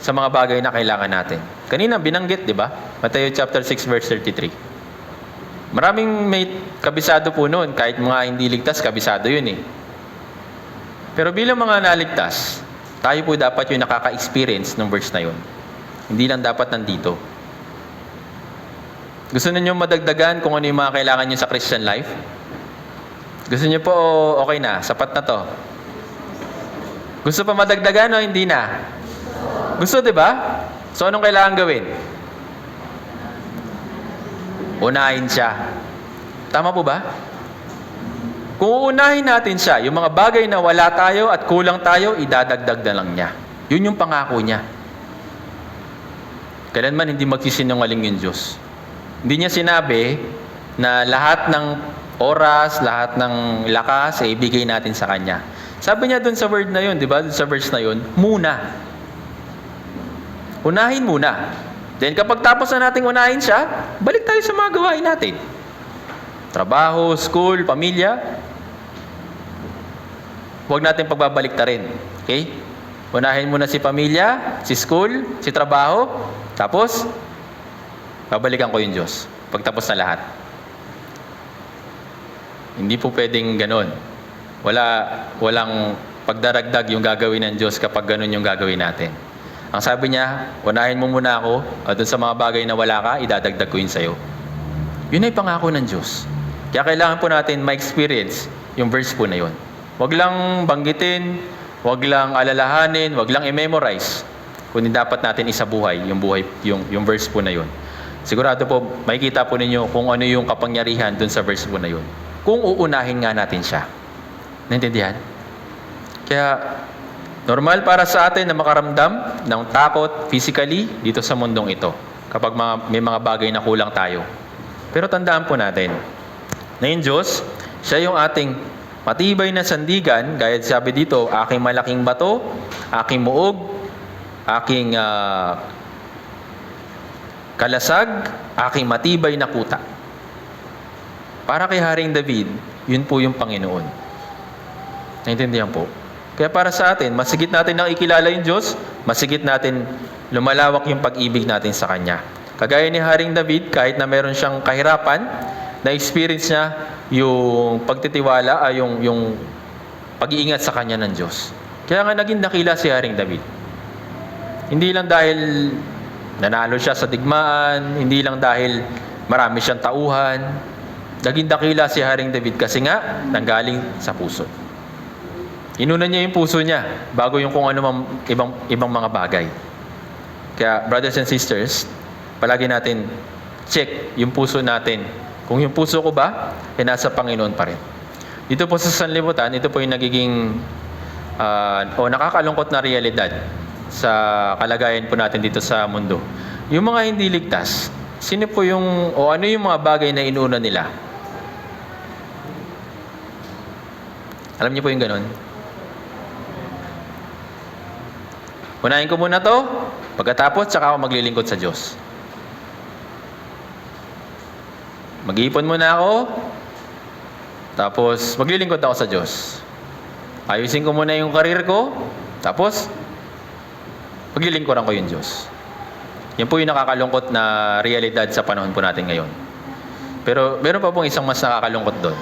sa mga bagay na kailangan natin. Kanina binanggit, di ba? Matthew chapter 6 verse 33. Maraming may kabisado po noon, kahit mga hindi ligtas, kabisado yun eh. Pero bilang mga naligtas, tayo po dapat yung nakaka-experience ng verse na yun. Hindi lang dapat nandito. Gusto niyo madagdagan kung ano yung mga kailangan niyo sa Christian life? Gusto niyo po, okay na, sapat na to. Gusto pa madagdagan o hindi na? Gusto, di ba? So, anong kailangan gawin? Unahin siya. Tama po ba? Kung uunahin natin siya, yung mga bagay na wala tayo at kulang tayo, idadagdag na lang niya. Yun yung pangako niya. Kailanman hindi magsisinungaling yung Diyos. Hindi niya sinabi na lahat ng oras, lahat ng lakas, ay ibigay natin sa Kanya. Sabi niya dun sa word na yun, di ba? Sa verse na yun, muna. Unahin muna. Then kapag tapos na nating unahin siya, balik tayo sa mga gawain natin. Trabaho, school, pamilya. Huwag natin pagbabalik ta rin. Okay? Unahin muna si pamilya, si school, si trabaho. Tapos, babalikan ko yung Diyos. Pagtapos na lahat. Hindi po pwedeng ganon. Walang pagdaragdag yung gagawin ng Diyos kapag ganon yung gagawin natin. Ang sabi niya, unahin mo muna ako, at dun sa mga bagay na wala ka, idadagdag ko yun sa'yo. Yun ay pangako ng Diyos. Kaya kailangan po natin ma-experience yung verse po na yun. Huwag lang banggitin, huwag lang alalahanin, huwag lang i-memorize. Kundi dapat natin isabuhay yung verse po na yun. Sigurado po, makikita po ninyo kung ano yung kapangyarihan dun sa verse po na yun. Kung uunahin nga natin siya. Naintindihan? Kaya, normal para sa atin na makaramdam ng takot physically dito sa mundong ito. Kapag may mga bagay na kulang tayo. Pero tandaan po natin, na yung Diyos, siya yung ating matibay na sandigan, gaya sabi dito, aking malaking bato, aking muog, aking kalasag, aking matibay na kuta. Para kay Haring David, yun po yung Panginoon. Naintindihan po? Kaya para sa atin, masigit natin nakikilala yung Diyos, masigit natin lumalawak yung pag-ibig natin sa Kanya. Kagaya ni Haring David, kahit na meron siyang kahirapan, na-experience niya yung pagtitiwala, yung pag-iingat sa Kanya ng Diyos. Kaya nga naging dakila si Haring David. Hindi lang dahil nanalo siya sa digmaan, hindi lang dahil marami siyang tauhan. Naging dakila si Haring David kasi nga nanggaling sa puso. Inuna niya yung puso niya bago yung kung ano ibang mga bagay. Kaya brothers and sisters, palagi natin check yung puso natin. Kung yung puso ko ba, nasa Panginoon pa rin. Dito po sa sanlibutan, ito po yung nagiging nakakalungkot na realidad sa kalagayan po natin dito sa mundo. Yung mga hindi ligtas, sino po yung, ano yung mga bagay na inuuna nila? Alam niyo po yung ganun? Unahin ko muna to, pagkatapos saka ako maglilingkod sa Diyos. Mag-iipon muna ako, tapos maglilingkod ako sa Diyos. Ayusin ko muna yung karir ko, tapos maglilingkuran ko yung Diyos. Yan po yung nakakalungkot na realidad sa panahon po natin ngayon. Pero meron pa pong isang mas nakakalungkot doon.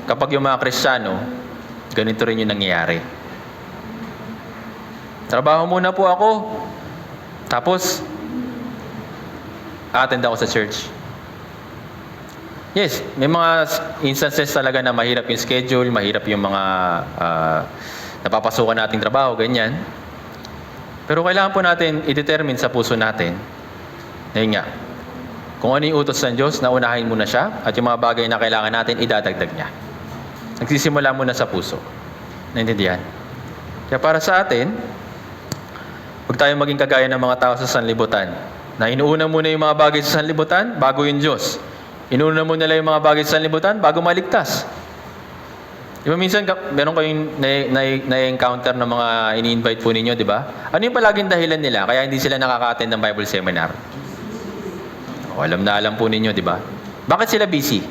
Kapag yung mga Kristiyano, ganito rin yung nangyayari. Trabaho muna po ako. Tapos, attend ako sa church. Yes, may mga instances talaga na mahirap yung schedule, mahirap yung mga napapasukan nating trabaho, ganyan. Pero kailangan po natin i-determine sa puso natin, ngayon nga, kung ano yung utos ng Diyos, naunahin muna siya, at yung mga bagay na kailangan natin, idadagdag niya. Nagsisimula muna sa puso. Naintindihan? Kaya para sa atin, huwag tayong maging kagaya ng mga tao sa sanlibutan, na inuuna muna yung mga bagay sa sanlibutan, bago yung Diyos. Inuuna muna nila yung mga bagay sa sanlibutan, bago maligtas. Di ba minsan, meron kayong na-encounter na mga ini-invite po ninyo, di ba? Ano yung palaging dahilan nila, kaya hindi sila nakaka-attend ng Bible seminar? O, alam na alam po ninyo, di ba? Bakit sila busy?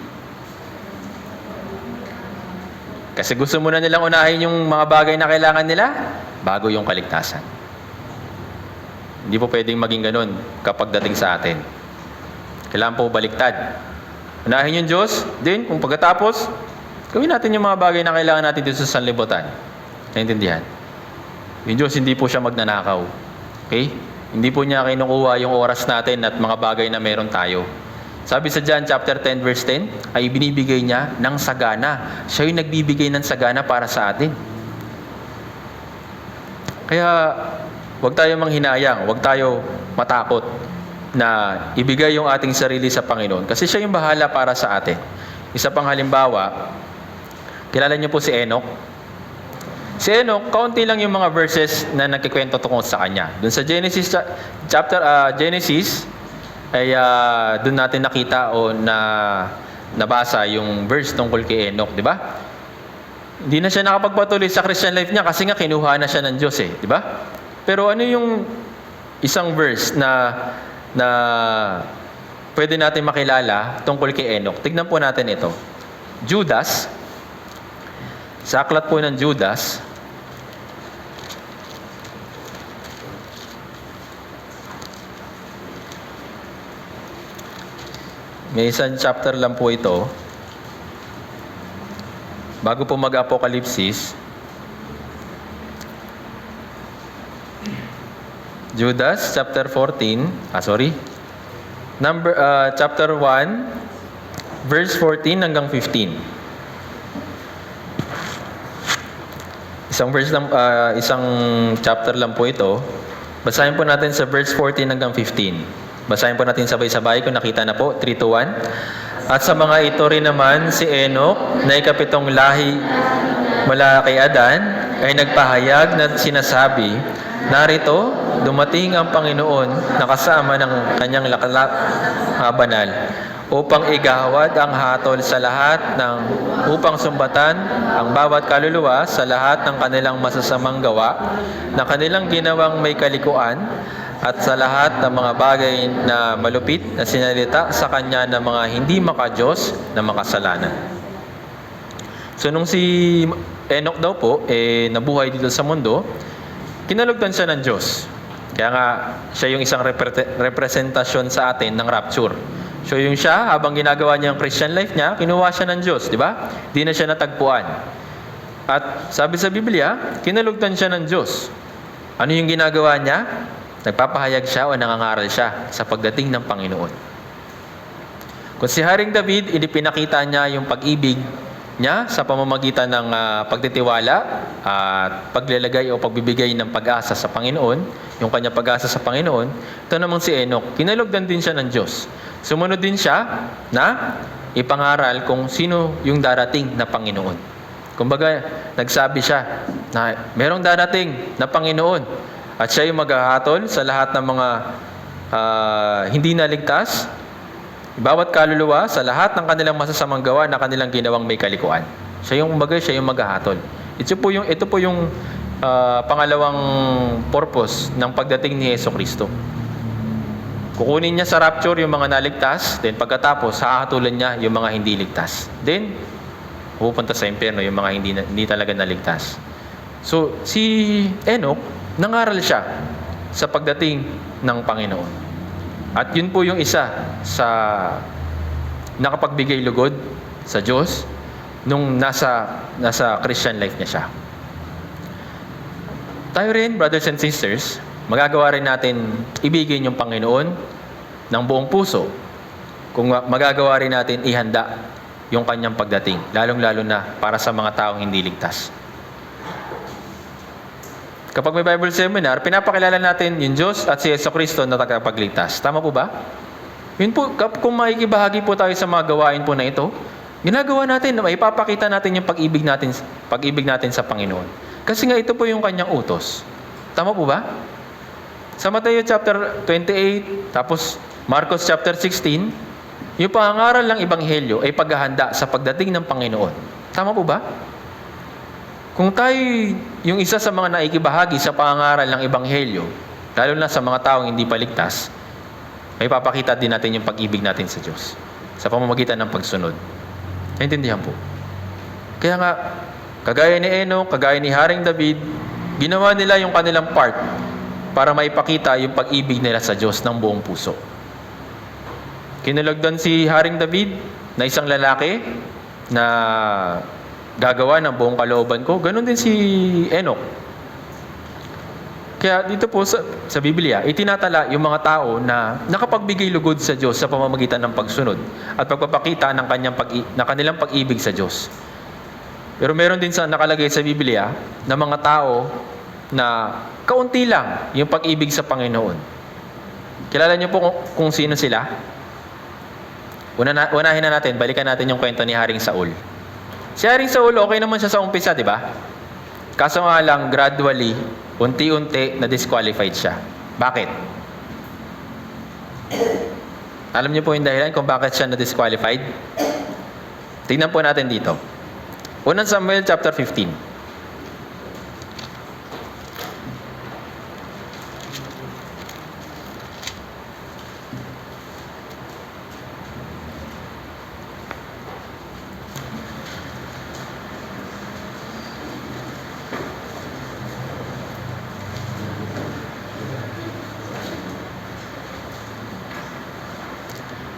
Kasi gusto muna nilang unahin yung mga bagay na kailangan nila, bago yung kaligtasan. Hindi po pwedeng maging ganun kapag dating sa atin. Kailangan po baliktad. Unahin yung Diyos, then kung pagkatapos, gawin natin yung mga bagay na kailangan natin dito sa sanlibutan. Naintindihan? Yung Diyos, hindi po siya magnanakaw. Okay? Hindi po niya kinukuha yung oras natin at mga bagay na meron tayo. Sabi sa John chapter 10 verse 10, ay binibigay niya ng sagana. Siya yung nagbibigay ng sagana para sa atin. Kaya, huwag tayo manghinayang, huwag tayo matakot na ibigay yung ating sarili sa Panginoon. Kasi siya yung bahala para sa atin. Isa pang halimbawa, kilala niyo po si Enoch? Si Enoch, kaunti lang yung mga verses na nagkikwento tungkol sa kanya. Doon sa Genesis Genesis, ay doon natin nakita o nabasa yung verse tungkol kay Enoch, di ba? Hindi na siya nakapagpatuloy sa Christian life niya kasi nga kinuha na siya ng Diyos di ba? Pero ano yung isang verse na pwede natin makilala tungkol kay Enoch? Tignan po natin ito. Judas, sa aklat po ng Judas, may isang chapter lang po ito. Bago po mag-apokalipsis, Judas chapter 14, chapter 1 verse 14 hanggang 15. Isang chapter lang po ito. Basahin po natin sa verse 14 hanggang 15. Basahin po natin sabay-sabay kung nakita na po. 3, 2, 1. At sa mga ito rin naman si Enoch na ikapitong lahi mula kay Adan ay nagpahayag na sinasabi, narito, dumating ang Panginoon na kasama ng kanyang banal upang igawad ang hatol sa lahat upang sumbatan ang bawat kaluluwa sa lahat ng kanilang masasamang gawa na kanilang ginawang may kalikuan at sa lahat ng mga bagay na malupit na sinalita sa kanya ng mga hindi makadiyos na makasalanan. So nung si Enoch daw po, nabuhay dito sa mundo, kinalugdan siya ng Diyos. Kaya nga, siya yung isang representasyon sa atin ng rapture. So yung siya, habang ginagawa niya ang Christian life niya, kinuha siya ng Diyos, di ba? Di na siya natagpuan. At sabi sa Biblia, kinalugdan siya ng Diyos. Ano yung ginagawa niya? Nagpapahayag siya o nangangaral siya sa pagdating ng Panginoon. Kung si Haring David, pinakita niya yung pag-ibig niya sa pamamagitan ng pagtitiwala at paglalagay o pagbibigay ng pag-asa sa Panginoon, yung kanya pag-asa sa Panginoon. Ito namang si Enoch, kinalugdan din siya ng Diyos. Sumunod din siya na ipangaral kung sino yung darating na Panginoon. Kumbaga, nagsabi siya na merong darating na Panginoon at siya yung maghahatol sa lahat ng mga hindi naligtas, bawat kaluluwa sa lahat ng kanilang masasamang gawa na kanilang ginawang may kalikuan. Siya yung maghahatol. Ito po yung pangalawang purpose ng pagdating ni Jesucristo. Kukunin niya sa rapture yung mga naligtas, then pagkatapos hahatulan niya yung mga hindi ligtas. Then pupunta sa impyerno yung mga hindi talaga naligtas. So si Enoch, nangaral siya sa pagdating ng Panginoon. At yun po yung isa sa nakapagbigay lugod sa Diyos nung nasa Christian life niya siya. Tayo rin, brothers and sisters, magagawa rin natin ibigin yung Panginoon ng buong puso. Kung magagawa rin natin ihanda yung kanyang pagdating, lalong-lalo na para sa mga taong hindi ligtas. Kapag may Bible seminar, pinapakilala natin yung Diyos at si Jesucristo na tagapagligtas. Tama po ba? Yun po, kung makikibahagi po tayo sa mga gawain po na ito, ginagawa natin, ipapakita natin yung pag-ibig natin sa Panginoon. Kasi nga ito po yung kanyang utos. Tama po ba? Sa Mateo chapter 28, tapos Marcos chapter 16, yung pangangaral ng Ebanghelyo ay paghahanda sa pagdating ng Panginoon. Tama po ba? Kung tayo yung isa sa mga naikibahagi sa pangangaral ng Ebanghelyo, lalo na sa mga taong hindi paligtas, may papakita din natin yung pag-ibig natin sa Diyos sa pamamagitan ng pagsunod. Naintindihan po. Kaya nga, kagaya ni Enoch, kagaya ni Haring David, ginawa nila yung kanilang part para maipakita yung pag-ibig nila sa Diyos ng buong puso. Kinalugdan si Haring David na isang lalaki na gagawa ng buong kalooban ko. Ganon din si Enoch. Kaya dito po sa Biblia, itinatala yung mga tao na nakapagbigay lugod sa Diyos sa pamamagitan ng pagsunod at pagpapakita ng kanilang pag-ibig sa Diyos. Pero meron din nakalagay sa Biblia na mga tao na kaunti lang yung pag-ibig sa Panginoon. Kilala niyo po kung sino sila? Unahin na natin, balikan natin yung kwento ni Haring Saul. Si Haring Saul, okay naman siya sa umpisa, di ba? Kaso nga lang, gradually, unti-unti, na-disqualified siya. Bakit? Alam niyo po yung dahilan kung bakit siya na-disqualified? Tingnan po natin dito. 1 Samuel chapter 15.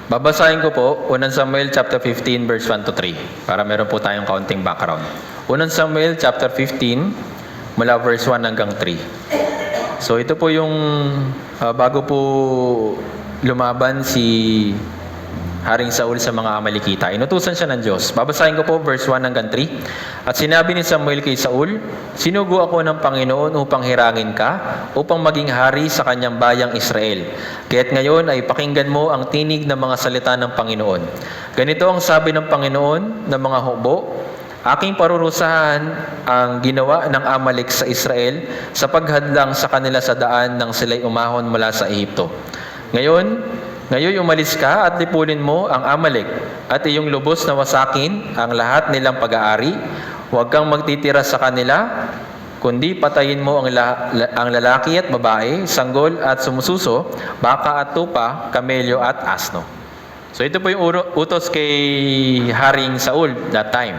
Babasahin ko po 1 Samuel chapter 15 verse 1 to 3 para meron po tayong kaunting background. 1 Samuel chapter 15 mula verse 1 hanggang 3. So ito po yung bago po lumaban si Haring Saul sa mga Amalekita. Inutusan siya ng Diyos. Babasahin ko po verse 1 hanggang 3. At sinabi ni Samuel kay Saul, "Sinugo ako ng Panginoon upang hirangin ka, upang maging hari sa kanyang bayang Israel. Kaya't ngayon ay pakinggan mo ang tinig ng mga salita ng Panginoon. Ganito ang sabi ng Panginoon ng mga hukbo, aking parurusahan ang ginawa ng Amalek sa Israel sa paghadlang sa kanila sa daan nang sila'y umahon mula sa Ehipto. Ngayon umalis ka at lipunin mo ang Amalek at iyong lubos na wasakin ang lahat nilang pag-aari. Huwag kang magtitira sa kanila, kundi patayin mo ang lalaki at babae, sanggol at sumususo, baka at tupa, kamelyo at asno." So ito po yung utos kay Haring Saul that time.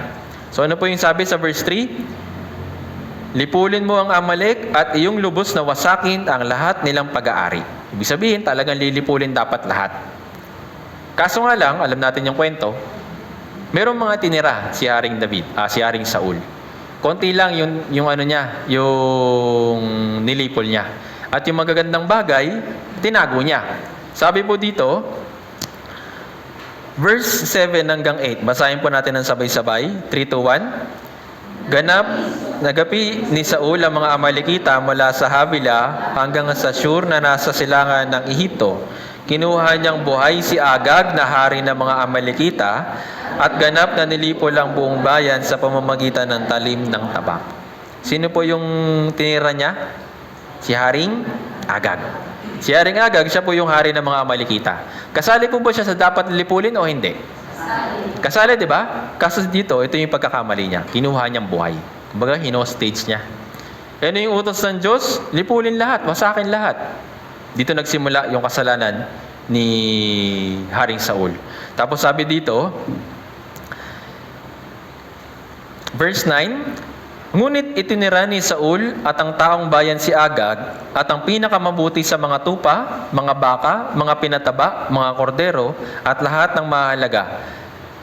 So ano po yung sabi sa verse 3? Lipulin mo ang Amalek at iyong lubos na wasakin ang lahat nilang pag-aari. Ibig sabihin, talagang lilipulin dapat lahat. Kaso nga lang, alam natin yung kwento, merong mga tinira si Haring si Haring Saul. Konti lang yung ano niya, yung nilipol niya. At yung magagandang bagay, tinago niya. Sabi po dito, verse 7 hanggang 8. Basahin po natin ng sabay-sabay. 3, 2, 1. Nagapi ni Saul ang mga Amalekita mula sa Havila hanggang sa Shur na nasa silangan ng Ehipto. Kinuha niyang buhay si Agag na hari ng mga Amalekita at ganap na nilipol ang buong bayan sa pamamagitan ng talim ng tabak. Sino po yung tinira niya? Si Haring Agag. Si Haring Agag, siya po yung hari ng mga Amalekita. Kasali po ba siya sa dapat lipulin o hindi? Kasali, di ba? Kaso dito, ito yung pagkakamali niya. Kinuha niyang buhay. Kumbaga, hino-stage niya. Ano yung utos ng Diyos? Lipulin lahat, wasakin lahat. Dito nagsimula yung kasalanan ni Haring Saul. Tapos sabi dito, verse 9, ngunit itinira ni Saul at ang taong bayan si Agag at ang pinakamabuti sa mga tupa, mga baka, mga pinataba, mga kordero at lahat ng mahalaga.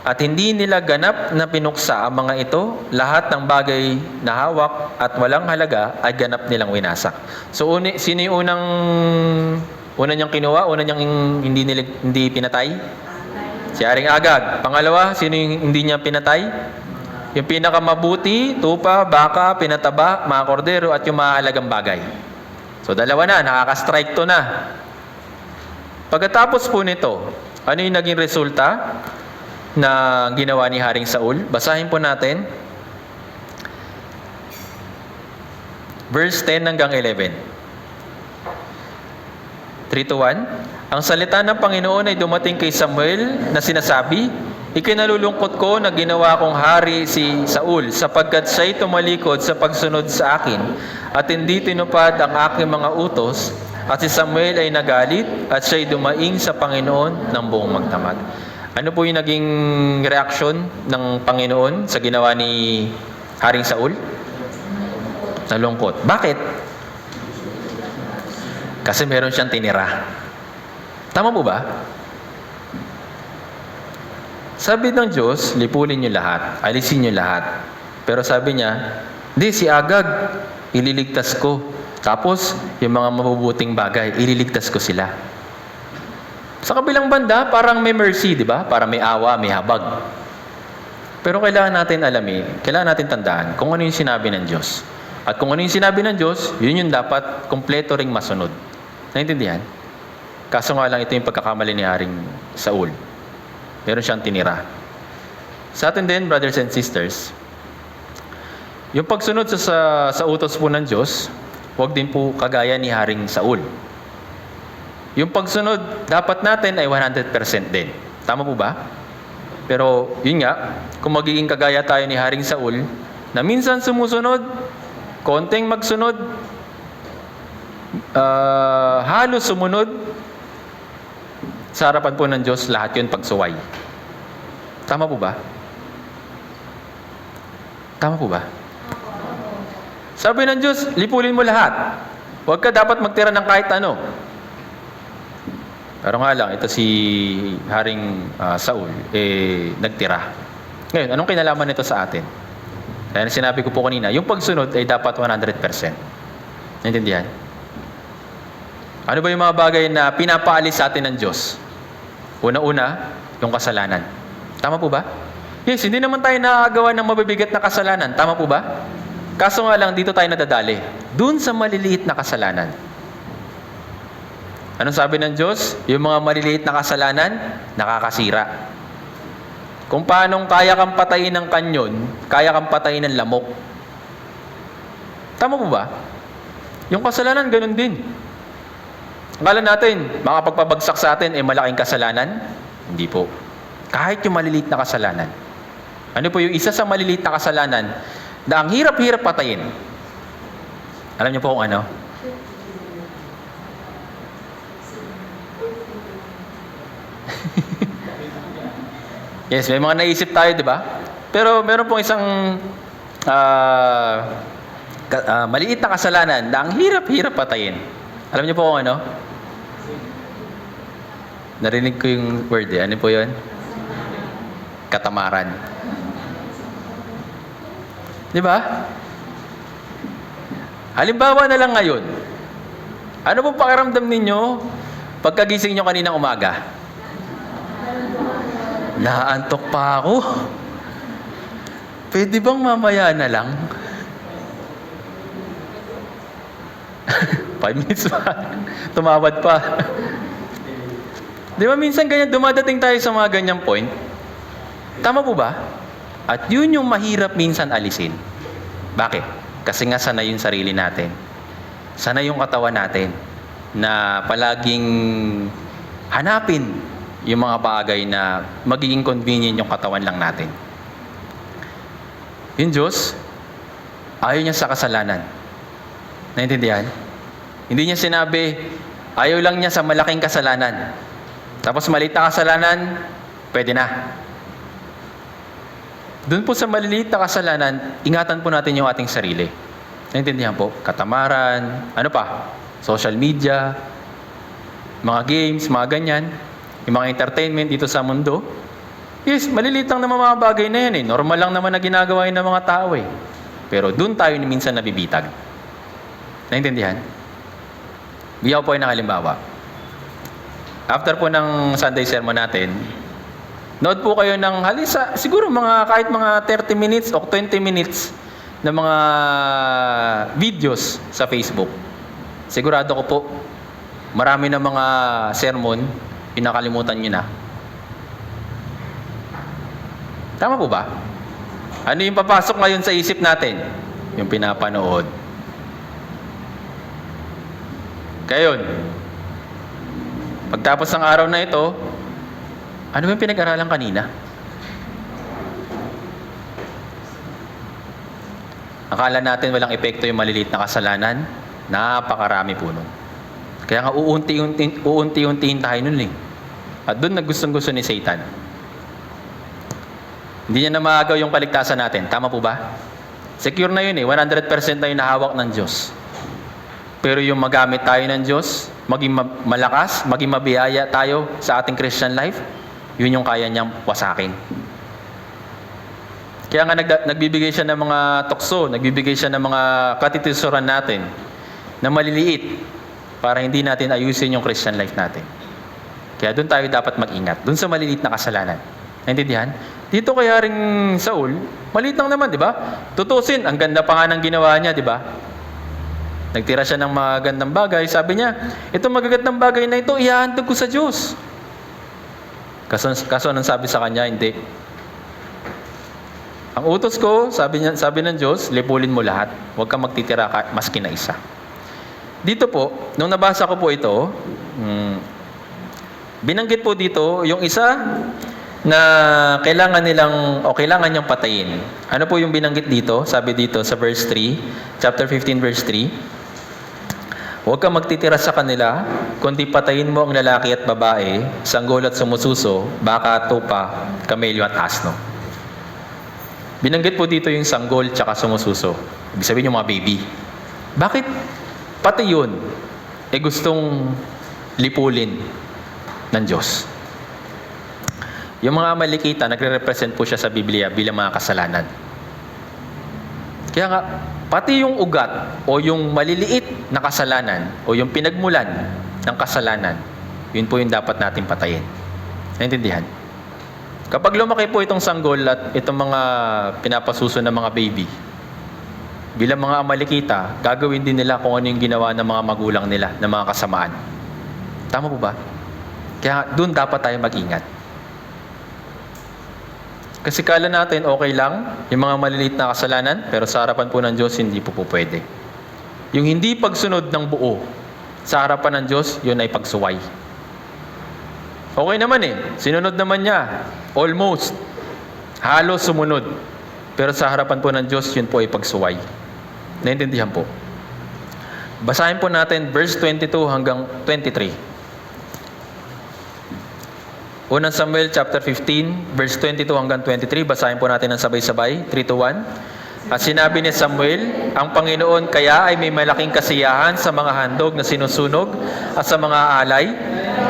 At hindi nila ganap na pinuksa ang mga ito, lahat ng bagay na hawak at walang halaga ay ganap nilang winasak. So sino yung una niyang kinuha, una niyang hindi pinatay? Si Haring Agag. Pangalawa, sino yung hindi niya pinatay? Yung pinakamabuti, tupa, baka, pinataba, mga kordero, at yung mahalagang bagay. So, dalawa na, nakaka-strike to na. Pagkatapos po nito, ano yung naging resulta na ginawa ni Haring Saul? Basahin po natin. Verse 10 hanggang 11. 3 to 1. Ang salita ng Panginoon ay dumating kay Samuel na sinasabi, ikinalulungkot ko na ginawa kong hari si Saul sapagkat siya'y tumalikod sa pagsunod sa akin at hindi tinupad ang aking mga utos at si Samuel ay nagalit at siya'y dumaing sa Panginoon ng buong magdamag. Ano po yung naging reaksyon ng Panginoon sa ginawa ni Haring Saul? Nalungkot. Bakit? Kasi meron siyang tinira. Tama po ba? Sabi ng Diyos, lipulin niyo lahat, alisin niyo lahat. Pero sabi niya, di, si Agag, ililigtas ko. Tapos, yung mga mabubuting bagay, ililigtas ko sila. Sa kabilang banda, parang may mercy, di ba? Parang may awa, may habag. Pero kailangan natin alamin, kailangan natin tandaan kung ano yung sinabi ng Diyos. At kung ano yung sinabi ng Diyos, yun yung dapat kumpleto ring masunod. Naintindihan? Kaso nga lang ito yung pagkakamali ni Haring Saul. Meron siyang tinira. Sa atin din, brothers and sisters, yung pagsunod sa utos po ng Diyos, huwag din po kagaya ni Haring Saul. Yung pagsunod, dapat natin ay 100% din. Tama po ba? Pero, yun nga, kung magiging kagaya tayo ni Haring Saul, na minsan sumusunod, konting magsunod, halos sumunod, sa harapan po ng Diyos, lahat yun pagsuway. Tama po ba? Tama po ba? Sabi ng Diyos, lipulin mo lahat. Huwag ka dapat magtira ng kahit ano. Pero nga lang, ito si Haring Saul, nagtira. Ngayon, anong kinalaman nito sa atin? Kaya sinabi ko po kanina, yung pagsunod ay dapat 100%. Naintindihan? Ano ba yung mga bagay na pinapaalis sa atin ng Diyos? Una-una, yung kasalanan. Tama po ba? Yes, hindi naman tayo nakagawa ng mabibigat na kasalanan. Tama po ba? Kaso nga lang, dito tayo nadadali. Doon sa maliliit na kasalanan. Anong sabi ng Diyos? Yung mga maliliit na kasalanan, nakakasira. Kung paanong kaya kang patayin ng kanyon, kaya kang patayin ng lamok. Tama po ba? Yung kasalanan, ganun din. Akala natin, makapagpabagsak sa atin, malaking kasalanan? Hindi po. Kahit yung maliliit na kasalanan. Ano po yung isa sa maliliit na kasalanan na ang hirap-hirap patayin? Alam niyo po kung ano? Yes, may mga naisip tayo, di ba? Pero meron pong isang maliit na kasalanan na ang hirap-hirap patayin. Alam niyo po kung ano? Narinig ko yung word eh. Ano po yun? Katamaran. Di ba? Halimbawa na lang ngayon. Ano po pakiramdam ninyo pagkagising nyo kaninang umaga? Naantok pa ako. Pwede bang mamaya na lang? 5 minutes pa. Tumawad pa. Di ba minsan ganyan, dumadating tayo sa mga ganyang point? Tama po ba? At yun yung mahirap minsan alisin. Bakit? Kasi nga sanay yung sarili natin. Sanay yung katawan natin na palaging hanapin yung mga bagay na magiging convenient yung katawan lang natin. Yung Diyos, ayaw niya sa kasalanan. Naintindihan? Hindi niya sinabi, ayaw lang niya sa malaking kasalanan. Tapos maliit na kasalanan, pwede na. Doon po sa maliliit na kasalanan, ingatan po natin yung ating sarili. Naintindihan po? Katamaran, ano pa? Social media, mga games, mga ganyan. Yung mga entertainment dito sa mundo. Yes, maliliit lang naman mga bagay na yan eh. Normal lang naman na ginagawa yun ng mga tao eh. Pero doon tayo minsan nabibitag. Naintindihan? Bigyan ko po ng halimbawa. After po ng Sunday sermon natin, nood po kayo ng halisa, siguro kahit mga 30 minutes o 20 minutes na mga videos sa Facebook. Sigurado ko po, marami na mga sermon, pinakalimutan nyo na. Tama po ba? Ano yung papasok ngayon sa isip natin? Yung pinapanood. Kaya yun, pagtapos ng araw na ito, ano yung pinag-aralan kanina? Akala natin walang epekto yung maliliit na kasalanan, napakarami po nun. Kaya nga uunti-untiin tayo nun eh. At doon naggustong-gusto ni Satan. Hindi niya na maagaw yung kaligtasan natin. Tama po ba? Secure na yun eh. 100% na yung nahawak ng Diyos. Pero yung magamit tayo ng Diyos, maging malakas, maging mabiyaya tayo sa ating Christian life, yun yung kaya niyang wasakin. Kaya nga nagbibigay siya ng mga tukso, nagbibigay siya ng mga katitisuran natin na maliliit para hindi natin ayusin yung Christian life natin. Kaya doon tayo dapat mag-ingat. Doon sa maliliit na kasalanan. Naintindihan? Dito kaya ring Saul, maliit lang naman, di ba? Tutusin, ang ganda pa nga ng ginawa niya, di ba? Nagtira siya ng magagandang bagay. Sabi niya, itong magagandang bagay na ito, ihahandog ko sa Diyos. Kaso nang sabi sa kanya, hindi. Ang utos ko, sabi ng Diyos, lipulin mo lahat. Huwag kang magtitira maski na isa. Dito po, nung nabasa ko po ito, binanggit po dito, yung isa na kailangan niyang patayin. Ano po yung binanggit dito? Sabi dito sa verse 3, chapter 15 verse 3, huwag kang magtitira sa kanila, kundi patayin mo ang lalaki at babae, sanggol at sumususo, baka, tupa, kamelyo at asno. Binanggit po dito yung sanggol tsaka sumususo. Ibig sabihin yung mga baby. Bakit pati yun gustong lipulin ng Diyos? Yung mga Amalekita, nagre-represent po siya sa Biblia bilang mga kasalanan. Kaya nga, pati yung ugat o yung maliliit na kasalanan o yung pinagmulan ng kasalanan, yun po yung dapat natin patayin. Naintindihan? Kapag lumaki po itong sanggol at itong mga pinapasuso ng mga baby, bilang mga Amalekita, gagawin din nila kung ano yung ginawa ng mga magulang nila, ng mga kasamaan. Tama po ba? Kaya doon dapat tayo mag-ingat. Kasi kala natin okay lang yung mga maliliit na kasalanan, pero sa harapan po ng Diyos, hindi po pwede. Yung hindi pagsunod ng buo sa harapan ng Diyos, yun ay pagsuway. Okay naman eh. Sinunod naman niya. Almost. Halos sumunod. Pero sa harapan po ng Diyos, yun po ay pagsuway. Naintindihan po. Basahin po natin verse 22 hanggang 23. Unang Samuel chapter 15, verse 22 hanggang 23. Basahin po natin ng sabay-sabay. 3 to 1. At sinabi ni Samuel, ang Panginoon kaya ay may malaking kasiyahan sa mga handog na sinusunog at sa mga alay,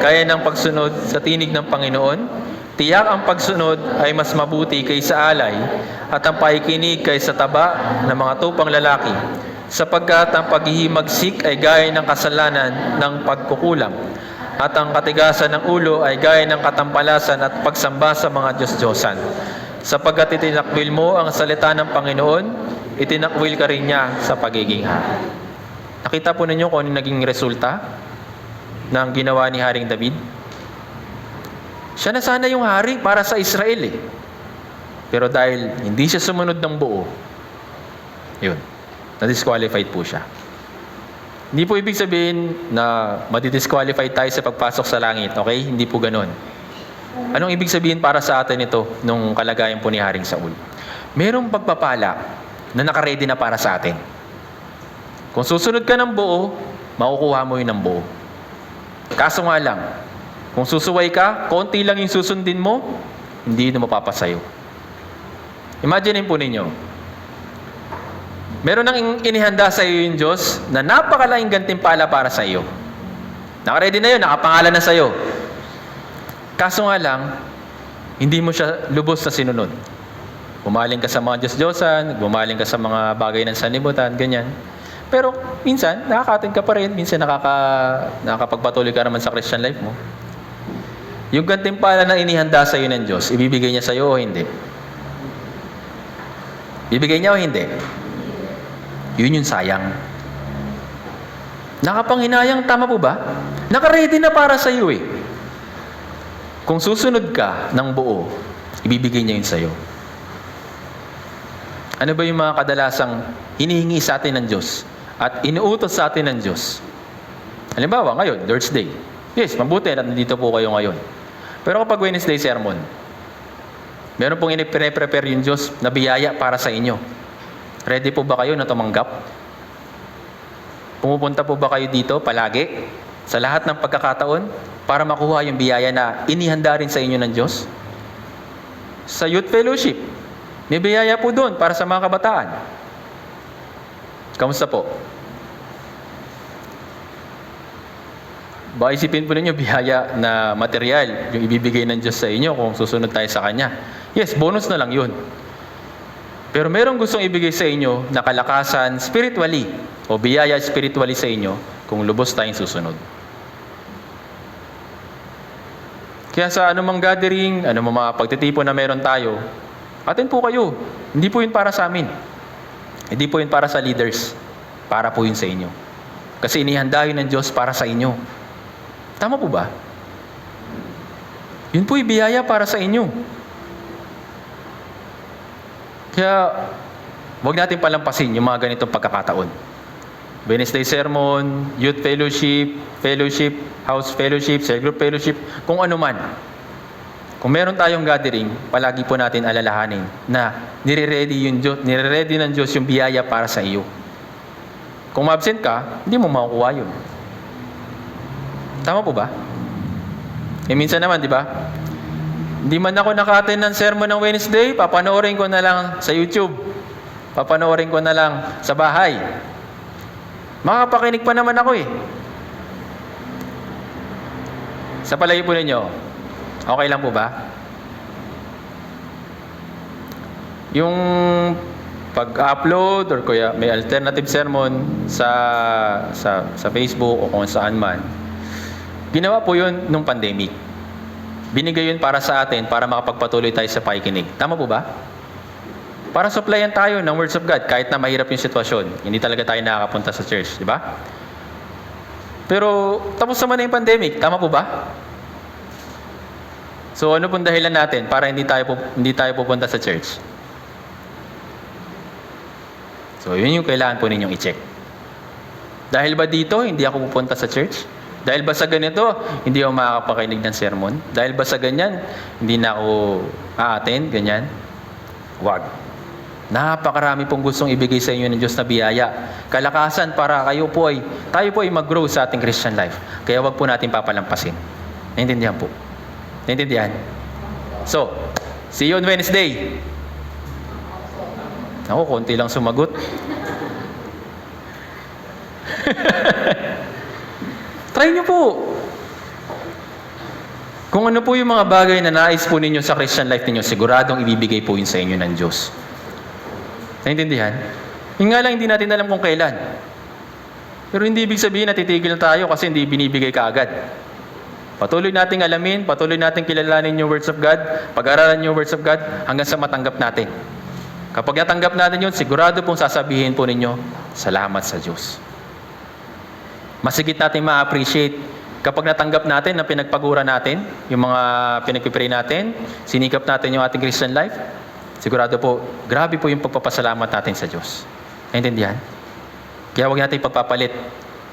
kaya ng pagsunod sa tinig ng Panginoon. Tiyak ang pagsunod ay mas mabuti kaysa alay at ang pakikinig kaysa taba ng mga tupang lalaki, sapagkat ang paghihimagsik ay gaya ng kasalanan ng pagkukulam, at ang katigasan ng ulo ay gaya ng katampalasan at pagsamba sa mga Diyos-Diyosan. Sapagkat itinakwil mo ang salita ng Panginoon, itinakwil ka rin niya sa pagiging hari. Nakita po ninyo kung ano naging resulta ng ginawa ni Haring David? Siya na sana yung hari para sa Israel eh. Pero dahil hindi siya sumunod ng buo, yun, na-disqualified po siya. Hindi po ibig sabihin na madi-disqualified tayo sa pagpasok sa langit, okay? Hindi po ganun. Anong ibig sabihin para sa atin ito nung kalagayan po ni Haring Saul? Merong pagpapala na nakaredy na para sa atin. Kung susunod ka ng buo, makukuha mo yun ng buo. Kaso nga lang, kung susuway ka, konti lang yung susundin mo, hindi na mapapasayo. Imagine po ninyo, meron nang inihanda sa iyo yung Diyos na napakalaking gantimpala para sa iyo. Nakaredy na yun, nakapangalan na sa iyo. Kaso nga lang, hindi mo siya lubos na sinunod. Bumaling ka sa mga Diyos-Diyosan, bumaling ka sa mga bagay ng sanlibutan, ganyan. Pero minsan, nakaka-attend ka pa rin, minsan nakakapagpatuloy ka naman sa Christian life mo. Yung gantimpala na inihanda sa iyo ng Diyos, ibibigay niya sa iyo o hindi? Bibigay niya o hindi? Yun yung sayang. Nakapanghinayang, tama po ba? Naka-ready na para sa iyo eh. Kung susunod ka ng buo, ibibigay niya yun sa iyo. Ano ba yung mga kadalasang hinihingi sa atin ng Diyos at inuutos sa atin ng Diyos? Halimbawa, ngayon, Lord's Day. Yes, mabuti na nandito po kayo ngayon. Pero kapag Wednesday sermon, meron pong iniprepare yung Diyos na biyaya para sa inyo. Ready po ba kayo na tumanggap? Pumupunta po ba kayo dito palagi sa lahat ng pagkakataon para makuha yung biyaya na inihanda rin sa inyo ng Diyos? Sa youth fellowship, may biyaya po doon para sa mga kabataan. Kamusta po? Baka isipin po ninyo biyaya na material yung ibibigay ng Diyos sa inyo kung susunod tayo sa Kanya. Yes, bonus na lang yun. Pero merong gustong ibigay sa inyo na kalakasan spiritually o biyaya spiritually sa inyo kung lubos tayong susunod. Kaya sa anumang gathering, anumang mga pagtitipon na meron tayo, atin po kayo. Hindi po yun para sa amin. Hindi po yun para sa leaders. Para po yun sa inyo. Kasi inihanda yun ng Diyos para sa inyo. Tama po ba? Yun po yung biyaya para sa inyo. Kaya, huwag natin palampasin yung mga ganitong pagkakataon. Wednesday sermon, youth fellowship, house fellowship, cell group fellowship, kung ano man. Kung meron tayong gathering, palagi po natin alalahanin na nire-ready ng Diyos yung biyaya para sa iyo. Kung ma-absent ka, hindi mo makukuha yun. Tama po ba? Minsan naman, di ba? Hindi man ako naka-attend ng sermon ng Wednesday, papanoorin ko na lang sa YouTube. Papanoorin ko na lang sa bahay. Makapakinig pa naman ako eh. Sa palagi po ninyo, okay lang po ba? Yung pag-upload or kaya may alternative sermon sa Facebook o kung saan man, ginawa po yun nung pandemic. Binigay yun para sa atin para makapagpatuloy tayo sa pakikinig. Tama po ba? Para supplyan tayo ng words of God kahit na mahirap yung sitwasyon. Hindi talaga tayo nakakapunta sa church, di ba? Pero tapos naman na yung pandemic, tama po ba? So ano pong dahilan natin para hindi tayo pupunta sa church? So yun yung kailangan po ninyong i-check. Dahil ba dito hindi ako pupunta sa church? Dahil ba sa ganito hindi ako makakapakinig ng sermon? Dahil ba sa ganyan hindi na ako a-attend, ganyan? Wag. Napakarami pong gustong ibigay sa inyo ng Diyos na biyaya. Kalakasan para tayo po ay mag-grow sa ating Christian life. Kaya wag po natin papalampasin. Naintindihan po. Naintindihan? So, see you on Wednesday. Ako, konti lang sumagot. Try nyo po. Kung ano po yung mga bagay na nais po ninyo sa Christian life ninyo, siguradong ibibigay po yun sa inyo ng Diyos. Naintindihan? Yung nga lang, hindi natin alam kung kailan. Pero hindi ibig sabihin na titigil tayo kasi hindi binibigay kaagad. Patuloy nating alamin, patuloy nating kilalanin yung words of God, pag-aralan yung words of God, hanggang sa matanggap natin. Kapag natanggap natin yun, sigurado pong sasabihin po ninyo, salamat sa Diyos. Masigit natin ma-appreciate kapag natanggap natin na pinagpagura natin, yung mga pinagpipray natin, sinikap natin yung ating Christian life, sigurado po, grabe po yung pagpapasalamat natin sa Diyos. Naintindihan? Kaya huwag natin pagpapalit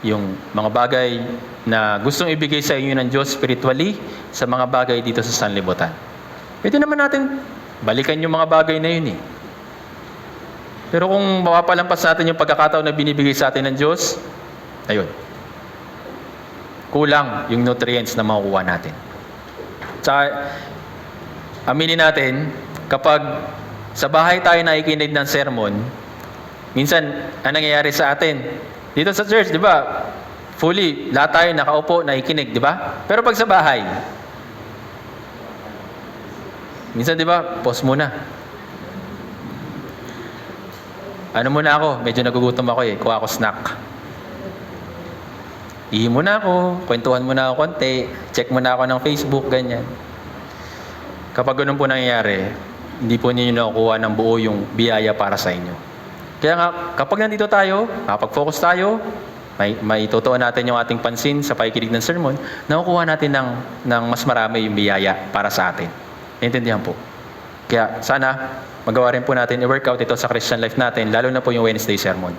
yung mga bagay na gustong ibigay sa inyo ng Diyos spiritually sa mga bagay dito sa sanlibutan. Pwede naman natin balikan yung mga bagay na yun eh. Pero kung mapapalampas natin yung pagkakataon na binibigay sa atin ng Diyos, ayun, kulang yung nutrients na makukuha natin. Tsaka, aminin natin, kapag sa bahay tayo nakikinig ng sermon, minsan, ang nangyayari sa atin, dito sa church, di ba, fully, lahat tayo nakaupo, nakikinig, di ba? Pero pag sa bahay, minsan, di ba, pause muna. Ano muna ako? Medyo nagugutom ako eh. Kuha ako snack. Ihi muna ako, kwentuhan muna ako konti, check muna ako ng Facebook, ganyan. Kapag ganun po nangyayari, hindi po ninyo nakukuha ng buo yung biyaya para sa inyo. Kaya nga, kapag nandito tayo, kapag-focus tayo, may totoo natin yung ating pansin sa pakikinig ng sermon, nakukuha natin ng mas marami yung biyaya para sa atin. Naintindihan po. Kaya sana, magawa rin po natin i-workout ito sa Christian life natin, lalo na po yung Wednesday sermon.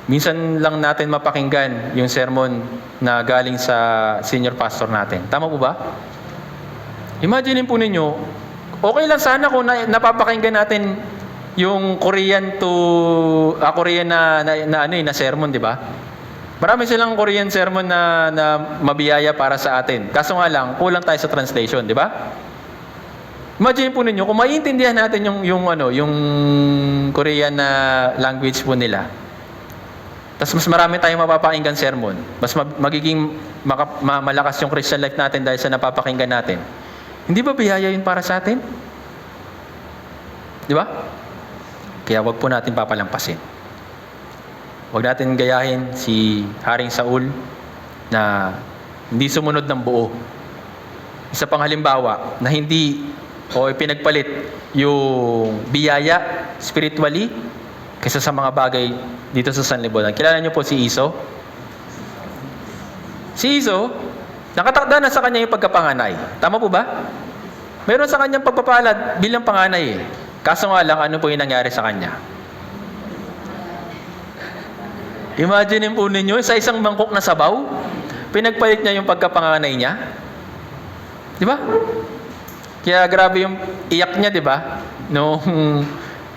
Minsan lang natin mapakinggan yung sermon na galing sa senior pastor natin. Tama po ba? Imagine po ninyo, okay lang sana kung napapakinggan natin yung Korean na sermon, di ba? Marami silang Korean sermon na mabiyaya para sa atin. Kaso nga lang, kulang tayo sa translation, di ba? Imagine po ninyo, kung maiintindihan natin yung Korean na language po nila, tapos mas marami tayong mapapakinggan sermon, mas magiging malakas yung Christian life natin dahil sa napapakinggan natin. Hindi ba biyaya yun para sa atin? Di ba? Kaya wag po natin papalampasin. Wag natin gayahin si Haring Saul na hindi sumunod ng buo. Isa pang halimbawa na hindi pinagpalit yung biyaya spiritually kaysa sa mga bagay dito sa sanlibutan. Kilala niyo po si Iso? Si Iso, nakatakda na sa kanya yung pagkapanganay. Tama po ba? Meron sa kanyang pagpapalad bilang panganay eh. Kaso nga lang, ano po yung nangyari sa kanya? Imagine po ninyo, sa isang mangkok na sabaw, pinagpalit niya yung pagkapanganay niya. Di ba? Kaya grabe yung iyak niya, di ba? Nung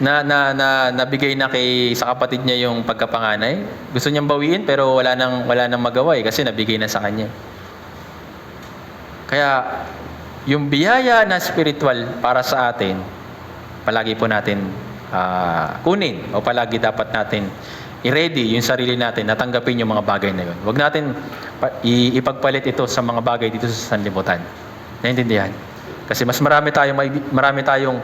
nabigay na sa kapatid niya yung pagkapanganay. Gusto niyang bawiin pero wala nang magawa eh kasi nabigay na sa kanya. Kaya yung biyaya na spiritual para sa atin, palagi po natin kunin o palagi dapat natin i-ready yung sarili natin na tanggapin yung mga bagay na yun. Huwag natin ipagpalit ito sa mga bagay dito sa sanlibutan. Naintindihan? Kasi mas marami tayong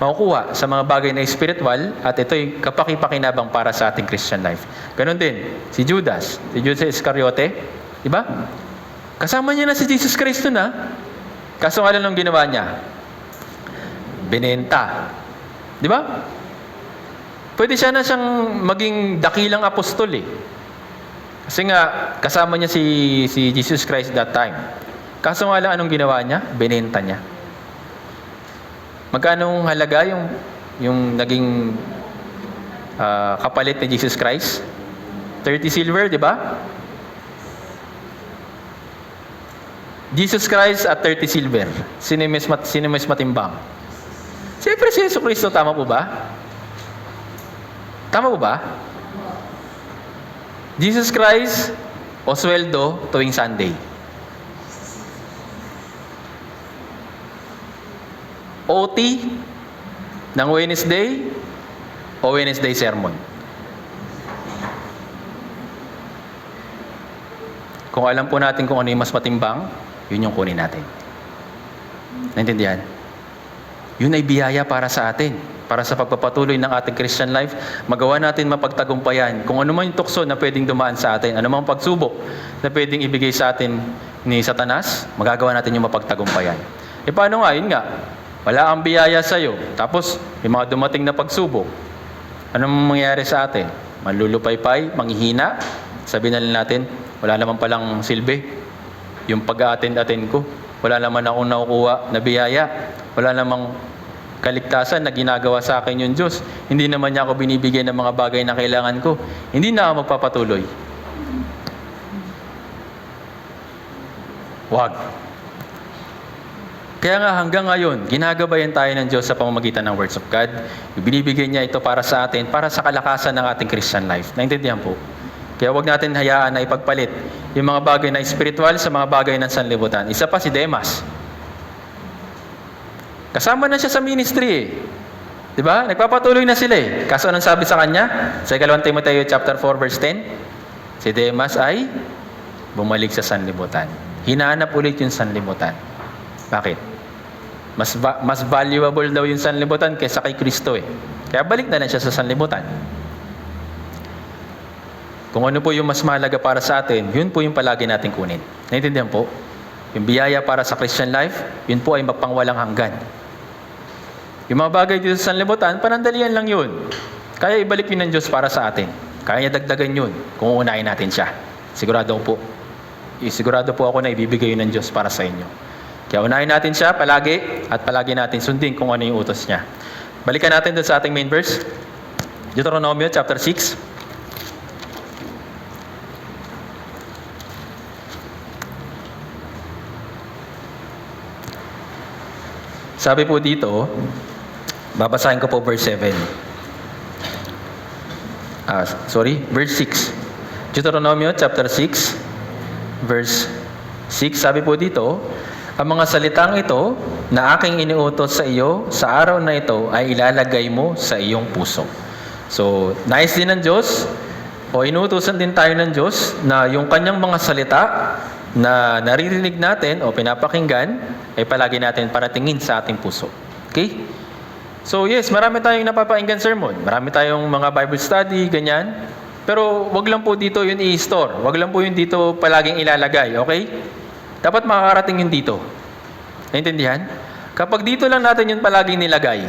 makukuha sa mga bagay na spiritual at ito'y kapaki-pakinabang para sa ating Christian life. Ganon din, si Judas Iscariote, di ba? Kasama niya na si Jesus Christ na. Kaso nga lang nung ginawa niya, binenta. Di ba? Pwede siya na siyang maging dakilang apostol eh. Kasi nga, kasama niya si Jesus Christ that time. Kaso nga lang anong ginawa niya? Binenta niya. Magkano halaga yung naging kapalit ni Jesus Christ? 30 silver, di ba? Jesus Christ at 30 silver. Sino mas matimbang? Siyempre si Yesu Cristo, tama po ba? Tama po ba? Jesus Christ o sweldo tuwing Sunday. OT ng Wednesday o Wednesday sermon? Kung alam po natin kung ano yung mas matimbang, yun yung kunin natin. Naintindihan? Yun ay biyaya para sa atin. Para sa pagpapatuloy ng ating Christian life, magawa natin mapagtagumpayan. Kung ano man yung tukso na pwedeng dumaan sa atin, ano man pagsubok na pwedeng ibigay sa atin ni Satanas, magagawa natin yung mapagtagumpayan. E paano nga? Yun nga. Wala ang biyaya sa'yo. Tapos, may mga dumating na pagsubok. Anong mangyayari sa atin? Manlulupaypay, manghihina. Sabihin na lang natin, wala naman palang silbi. Yung pag-attend ko, wala naman akong nakukuha na biyaya. Wala namang kaligtasan na ginagawa sa akin yung Diyos. Hindi naman niya ako binibigyan ng mga bagay na kailangan ko. Hindi na ako magpapatuloy. Wag. Kaya nga hanggang ngayon, ginagabayan tayo ng Diyos sa pamamagitan ng words of God. Binibigay niya ito para sa atin, para sa kalakasan ng ating Christian life. Naintindihan po? Kaya wag natin hayaan na ipagpalit yung mga bagay na spiritual sa mga bagay ng sanlibutan. Isa pa si Demas. Kasama na siya sa ministry eh. Diba? Nagpapatuloy na sila eh. Kaso anong sabi sa kanya? Sa 2 Timoteo chapter 4 verse 10, si Demas ay bumalik sa sanlibutan. Hinahanap ulit yung sanlibutan. Bakit? Mas valuable daw yung sanlibutan kaysa kay Kristo eh. Kaya balik na lang siya sa sanlibutan. Kung ano po yung mas mahalaga para sa atin, yun po yung palagi natin kunin. Naintindihan po? Yung biyaya para sa Christian life, yun po ay magpangwalang hanggan. Yung mga bagay dito sa sanlibutan, panandalian lang yun. Kaya ibalik yun ng Diyos para sa atin. Kaya niya dagdagan yun kung uunahin natin siya. Sigurado po ako na ibibigay yun ng Diyos para sa inyo. Kaya unahin natin siya palagi at palagi natin sundin kung ano yung utos niya. Balikan natin doon sa ating main verse. Deuteronomy chapter 6. Sabi po dito, babasahin ko po verse 7. Verse 6. Deuteronomy chapter 6, verse 6. Sabi po dito, ang mga salitang ito na aking iniutos sa iyo sa araw na ito ay ilalagay mo sa iyong puso. So, nais din ng Diyos o inuutosan din tayo ng Diyos na yung kanyang mga salita na naririnig natin o pinapakinggan ay palagi natin paratingin sa ating puso. Okay? So yes, marami tayong napapakinggan sermon. Marami tayong mga Bible study, ganyan. Pero wag lang po dito yun i-store. Wag lang po yun dito palaging ilalagay. Okay? Dapat makakarating yun dito. Naintindihan? Kapag dito lang natin yun palaging nilagay,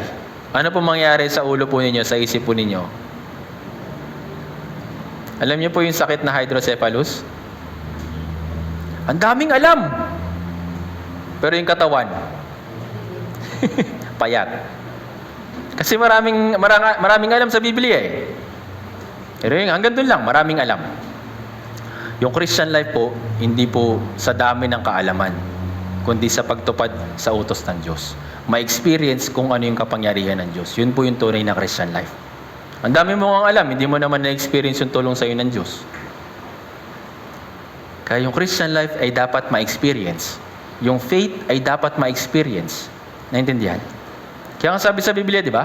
ano po mangyayari sa ulo po ninyo, sa isip po ninyo? Alam niyo po yung sakit na hydrocephalus? Ang daming alam. Pero yung katawan, payat. Kasi maraming alam sa Biblia eh. Pero yung hanggang doon lang, maraming alam. Yung Christian life po, hindi po sa dami ng kaalaman, kundi sa pagtupad sa utos ng Diyos. Ma-experience kung ano yung kapangyarihan ng Diyos. Yun po yung tunay na Christian life. Ang dami mo ang alam, hindi mo naman na-experience yung tulong sa iyo ng Diyos. Kaya yung Christian life ay dapat ma-experience. Yung faith ay dapat ma-experience. Naintindihan? Kaya ang sabi sa Biblia, di ba?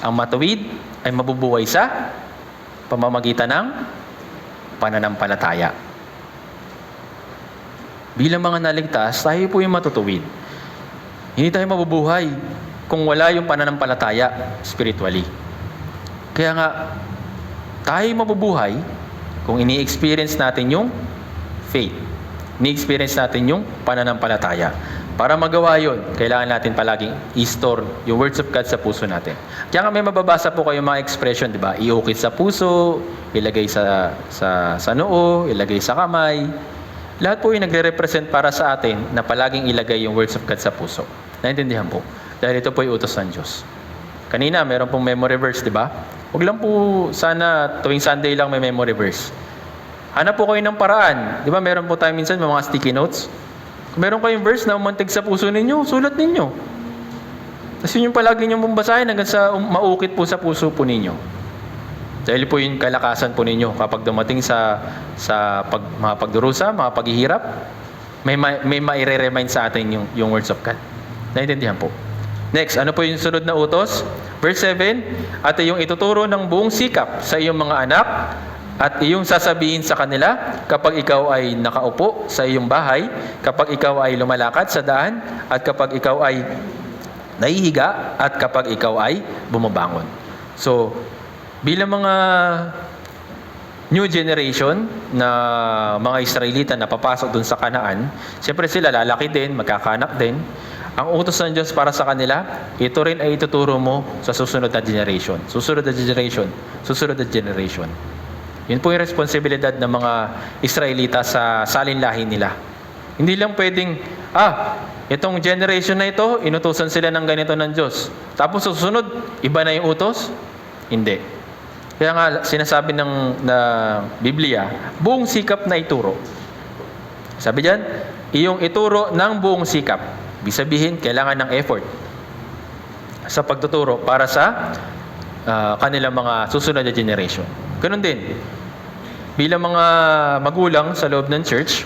Ang matuwid ay mabubuhay sa pamamagitan ng pananampalataya. Bilang mga naligtas, tayo po yung matutuwid. Hindi tayo mabubuhay kung wala yung pananampalataya spiritually. Kaya nga, tayo mabubuhay kung ini-experience natin yung faith. Ni-experience natin yung pananampalataya. Para magawa yun, kailangan natin palaging i-store yung words of God sa puso natin. Kaya nga may mababasa po kayo mga expression, di ba? Iukit sa puso, ilagay sa noo, ilagay sa kamay. Lahat po yung nagre-represent para sa atin na palaging ilagay yung words of God sa puso. Naintindihan po? Dahil ito po yung utos ng Diyos. Kanina, meron pong memory verse, di ba? Huwag lang po sana tuwing Sunday lang may memory verse. Hanap po kayo ng paraan. Di ba meron po tayo minsan mga sticky notes? Kung meron kayong verse na umantig sa puso ninyo, sulat ninyo. Tapos yun yung palagi nyo mong basahin hanggang sa maukit po sa puso po ninyo. Dahil po yung kalakasan po ninyo kapag dumating sa mga pagdurusa, mga paghihirap, may maire-remind sa atin yung words of God. Naintindihan po. Next, ano po yung sunod na utos? Verse 7, at iyong ituturo ng buong sikap sa iyong mga anak at iyong sasabihin sa kanila kapag ikaw ay nakaupo sa iyong bahay, kapag ikaw ay lumalakad sa daan, at kapag ikaw ay nahihiga, at kapag ikaw ay bumabangon. So, bilang mga new generation na mga Israelita na papasok dun sa Kanaan, siyempre sila lalaki din, magkakanak din. Ang utos ng Diyos para sa kanila, ito rin ay ituturo mo sa susunod na generation. Susunod na generation. Susunod na generation. Yun po yung responsibilidad ng mga Israelita sa salinlahi nila. Hindi lang pwedeng, itong generation na ito, inutusan sila ng ganito ng Diyos. Tapos susunod, iba na yung utos? Hindi. Kaya nga, sinasabi na Biblia, buong sikap na ituro. Sabi diyan, iyong ituro ng buong sikap. Ibig sabihin, kailangan ng effort sa pagtuturo para sa kanilang mga susunod na generation. Ganun din, bilang mga magulang sa loob ng church,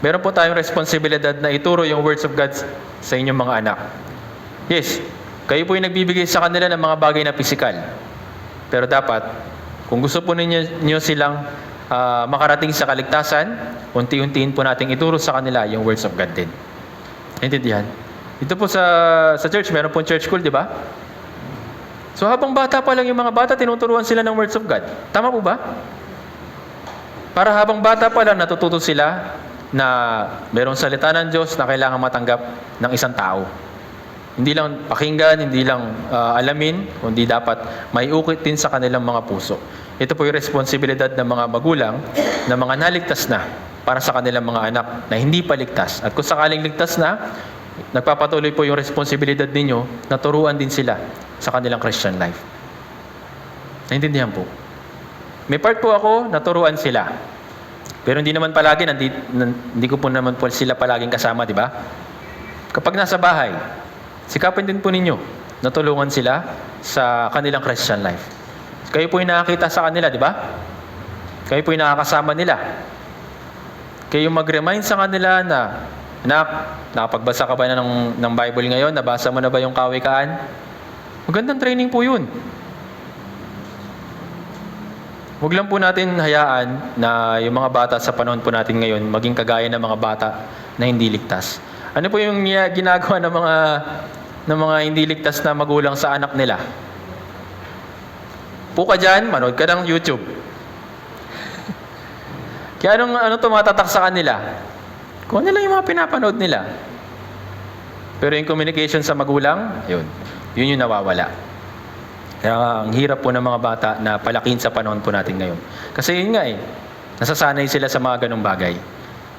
meron po tayong responsibilidad na ituro yung words of God sa inyong mga anak. Yes, kayo po yung nagbibigay sa kanila ng mga bagay na pisikal. Pero dapat, kung gusto po ninyo silang makarating sa kaligtasan, unti-untiin po nating ituro sa kanila yung words of God din. Intindihan? Ito po sa church, meron pong church school, di ba? So habang bata pa lang yung mga bata, tinuturuan sila ng words of God. Tama po ba? Para habang bata pa lang, natututo sila na merong salita ng Diyos na kailangan matanggap ng isang tao. Hindi lang pakinggan, hindi lang alamin, kundi dapat may ukit din sa kanilang mga puso. Ito po yung responsibilidad ng mga magulang na mga naligtas na para sa kanilang mga anak na hindi pa ligtas. At kung sakaling ligtas na, nagpapatuloy po yung responsibilidad ninyo na turuan din sila sa kanilang Christian life. Naintindihan po? May part po ako na turuan sila. Pero hindi naman palagi, hindi ko po naman po sila palaging kasama, di ba? Kapag nasa bahay, sikapin din po ninyo na tulungan sila sa kanilang Christian life. Kayo po yung nakakita sa kanila, di ba? Kayo po yung nakakasama nila. Kayo mag-remind sa kanila na, anak, nakapagbasa ka ba na ng Bible ngayon? Nabasa mo na ba yung Kawikaan? Magandang training po yun. Huwag lang po natin hayaan na yung mga bata sa panahon po natin ngayon maging kagaya ng mga bata na hindi ligtas. Ano po yung ginagawa ng mga hindi ligtas na magulang sa anak nila? Puka dyan, manood ka ng YouTube. Kaya anong tumatatak sa kanila? Kung ano lang yung mga pinapanood nila. Pero yung communication sa magulang, yun yung nawawala. Kaya ang hirap po ng mga bata na palakin sa panahon po natin ngayon. Kasi yun nga nasasanay sila sa mga ganong bagay.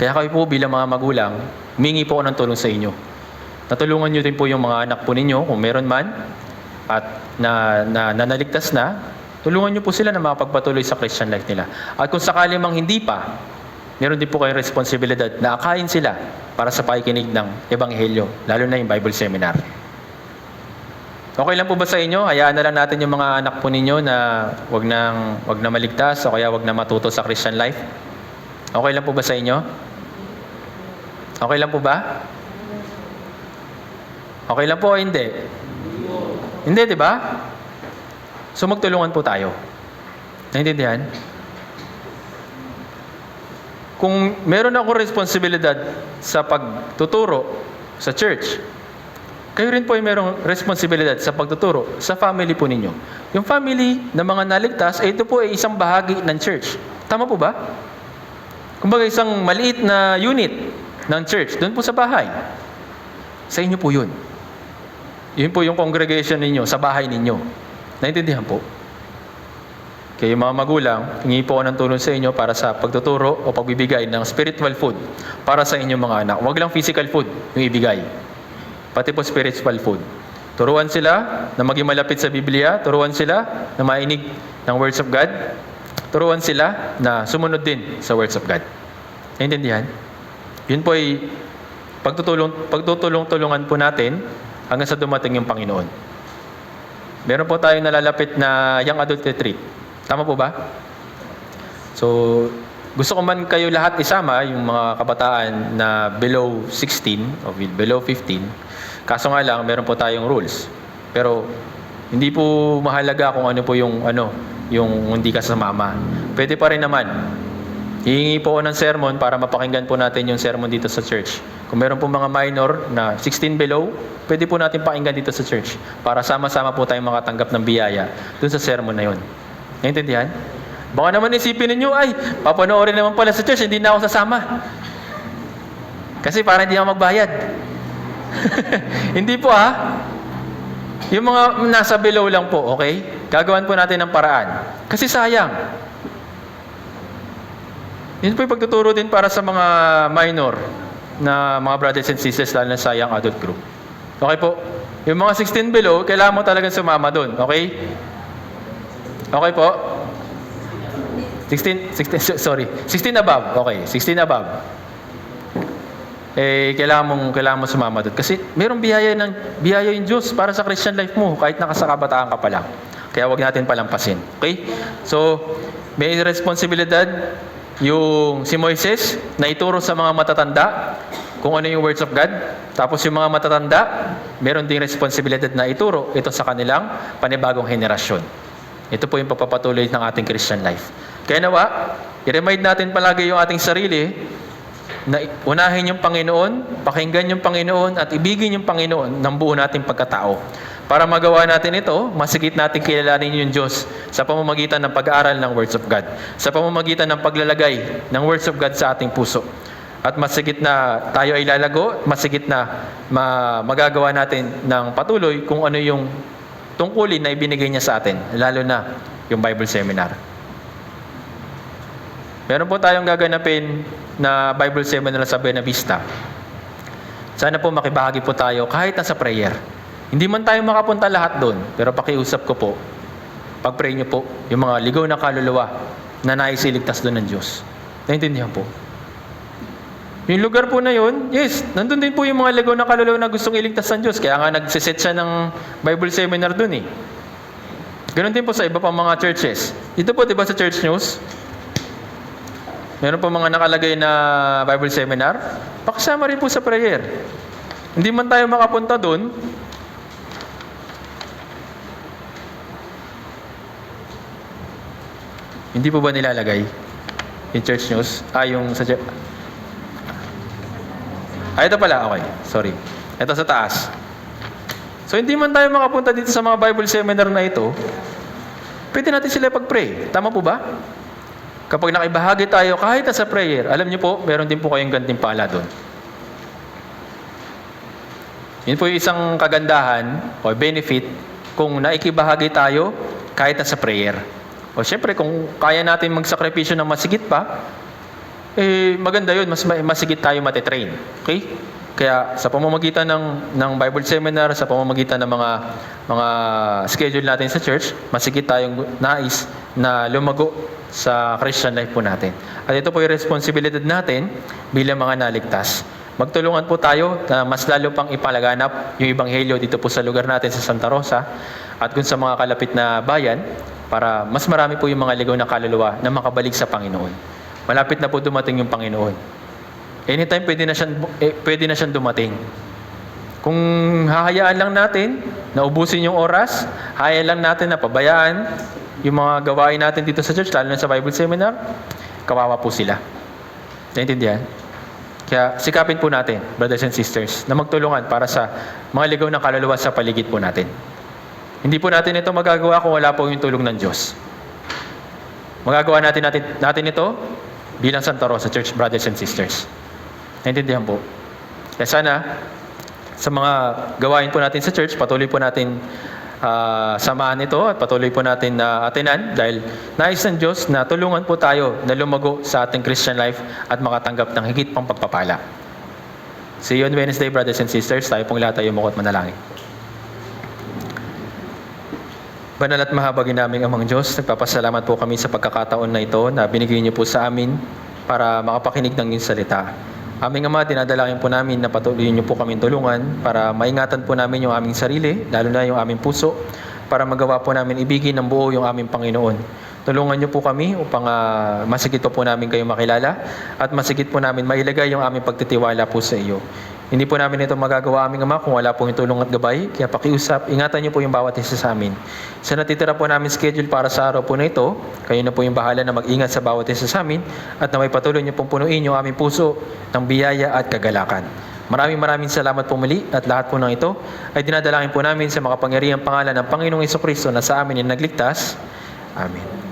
Kaya kayo po bilang mga magulang, humingi po ako ng tulong sa inyo. Natulungan nyo din po yung mga anak po ninyo, kung meron man, at naligtas na, tulungan nyo po sila na makapagpatuloy sa Christian life nila. At kung sakali mang hindi pa, meron din po kayong responsibilidad na akayin sila para sa pakikinig ng Ebanghelyo, lalo na yung Bible Seminar. Okay lang po ba sa inyo? Hayaan na lang natin yung mga anak po ninyo na wag na maligtas o kaya wag na matuto sa Christian life? Okay lang po ba sa inyo? Okay lang po ba? Okay lang po o hindi? Hindi, di ba? So magtulungan po tayo. Naintindihan? Kung meron akong responsibilidad sa pagtuturo sa church, kayo rin po ay merong responsibilidad sa pagtuturo sa family po ninyo. Yung family na mga naligtas, ito po ay isang bahagi ng church. Tama po ba? Kumbaga isang maliit na unit ng church, doon po sa bahay. Sa inyo po yun. Yun po yung congregation ninyo, sa bahay ninyo. Naintindihan po? Kaya mga magulang, hingi po ako ng tulong sa inyo para sa pagtuturo o pagbibigay ng spiritual food para sa inyong mga anak. Huwag lang physical food yung ibigay. Pati po spiritual food. Turuan sila na maging malapit sa Biblia. Turuan sila na mainig ng words of God. Turuan sila na sumunod din sa words of God. Naintindihan? Yun po ay pagtutulong-tulungan po natin hanggang sa dumating yung Panginoon. Meron po tayong nalalapit na young adult retreat. Tama po ba? So, gusto ko man kayo lahat isama, yung mga kabataan na below 16 o below 15, Kaso nga lang, meron po tayong rules. Pero hindi po mahalaga kung ano po yung yung hindi ka sumama. Pwede pa rin naman. Hihingi po ako ng sermon para mapakinggan po natin yung sermon dito sa church. Kung meron po mga minor na 16 below, pwede po natin pakinggan dito sa church para sama-sama po tayong makatanggap ng biyaya dun sa sermon na yun. Naintindihan? Baka naman isipin ninyo, ay, papanoorin naman pala sa church, hindi na ako sasama. Kasi para hindi ako magbayad. Hindi po Yung mga nasa below lang po, okay? Gagawan po natin ng paraan. Kasi sayang. Yun po yung pagtuturo din para sa mga minor na mga brothers and sisters, lalo na sa young adult group. Okay po? Yung mga 16 below, kailangan mo talagang sumama doon. Okay? Okay po? 16 above. Okay, 16 above. Kailangan mo sumama doon. Kasi mayroong biyaya yung Diyos para sa Christian life mo, kahit nakasakabataan ka pa lang. Kaya wag natin palampasin. Okay? So, may responsibilidad yung si Moises na ituro sa mga matatanda kung ano yung words of God. Tapos yung mga matatanda, meron ding responsibilidad na ituro ito sa kanilang panibagong henerasyon. Ito po yung pagpapatuloy ng ating Christian life. Kaya nawa, i-remind natin palagi yung ating sarili na unahin yung Panginoon, pakinggan yung Panginoon, at ibigin yung Panginoon ng buo nating pagkatao. Para magawa natin ito, masigit natin kilalanin yung Diyos sa pamamagitan ng pag-aaral ng words of God, sa pamamagitan ng paglalagay ng words of God sa ating puso. At masigit na tayo ay lalago, masigit na magagawa natin ng patuloy kung ano yung tungkulin na ibinigay niya sa atin, lalo na yung Bible Seminar. Meron po tayong gaganapin na Bible Seminar sa Buena Vista. Sana po makibahagi po tayo kahit nasa prayer. Hindi man tayo makapunta lahat doon, pero pakiusap ko po, pag-pray niyo po yung mga ligaw na kaluluwa na naisiligtas doon ng Diyos. Naintindihan po? Yung lugar po na yun, yes, nandun din po yung mga ligaw na kaluluwa na gustong iligtas ng Diyos. Kaya nga nagsiset siya ng Bible Seminar doon Ganon din po sa iba pang mga churches. Dito po, di ba sa Church News, meron po mga nakalagay na Bible Seminar, pakasama rin po sa prayer. Hindi man tayo makapunta doon, hindi po ba nilalagay yung Church News? Yung sa ito pala, okay. Sorry. Ito sa taas. So, hindi man tayo makapunta dito sa mga Bible Seminar na ito, pwede natin sila pag-pray. Tama po ba? Kapag nakibahagi tayo kahit sa prayer, alam niyo po, meron din po kayong gantimpala doon. Yun po yung isang kagandahan o benefit kung naikibahagi tayo kahit sa prayer. O syempre, kung kaya natin magsakripisyo ng masigit pa, maganda yun, mas masigit tayo matitrain. Okay? Kaya sa pamamagitan ng Bible Seminar, sa pamamagitan ng mga schedule natin sa church, masigit tayong nais na lumago sa Christian life po natin. At ito po yung responsibilidad natin bilang mga naligtas. Magtulungan po tayo na mas lalo pang ipalaganap yung Ebanghelyo dito po sa lugar natin sa Santa Rosa at kung sa mga kalapit na bayan para mas marami po yung mga ligaw na kaluluwa na makabalik sa Panginoon. Malapit na po dumating yung Panginoon. Anytime pwede na siyang dumating. Kung hahayaan lang natin na ubusin yung oras, hayaan lang natin na pabayaan yung mga gawain natin dito sa church, lalo na sa Bible Seminar, kawawa po sila. Naintindihan? Kaya sikapin po natin, brothers and sisters, na magtulungan para sa mga ligaw ng kaluluwa sa paligid po natin. Hindi po natin ito magagawa kung wala po yung tulong ng Diyos. Magagawa natin ito bilang Santa Rosa Church, brothers and sisters. Naintindihan po. Kaya sana, sa mga gawain po natin sa church, patuloy po natin samahan ito at patuloy po natin na atinan dahil nais ng Diyos na tulungan po tayo na lumago sa ating Christian life at makatanggap ng higit pang pagpapala. See you on Wednesday, brothers and sisters. Tayo pong lahat ay umukot manalangin. Banal at mahabagin naming Amang Diyos, nagpapasalamat po kami sa pagkakataon na ito na binigay niyo po sa amin para makapakinig ng iyong salita. Aming Ama, dinadalangin po namin na patuloy niyo po kami tulungan para maingatan po namin yung aming sarili, lalo na yung aming puso, para magawa po namin ibigin ng buo yung aming Panginoon. Tulungan niyo po kami upang masigit po namin kayo makilala at masigit po namin mailagay yung aming pagtitiwala po sa iyo. Hindi po namin ito magagawa aming Ama kung wala pong itulong at gabay. Kaya pakiusap, ingatan niyo po yung bawat isa sa amin. Sa natitira po namin schedule para sa araw po na ito, kayo na po yung bahala na mag-ingat sa bawat isa sa amin at na may patuloy niyo pong punuin yung aming puso ng biyaya at kagalakan. Maraming salamat po muli at lahat po ng ito ay dinadalangin po namin sa makapangyarihang pangalan ng Panginoong Hesuscristo na sa amin ay nagligtas. Amen.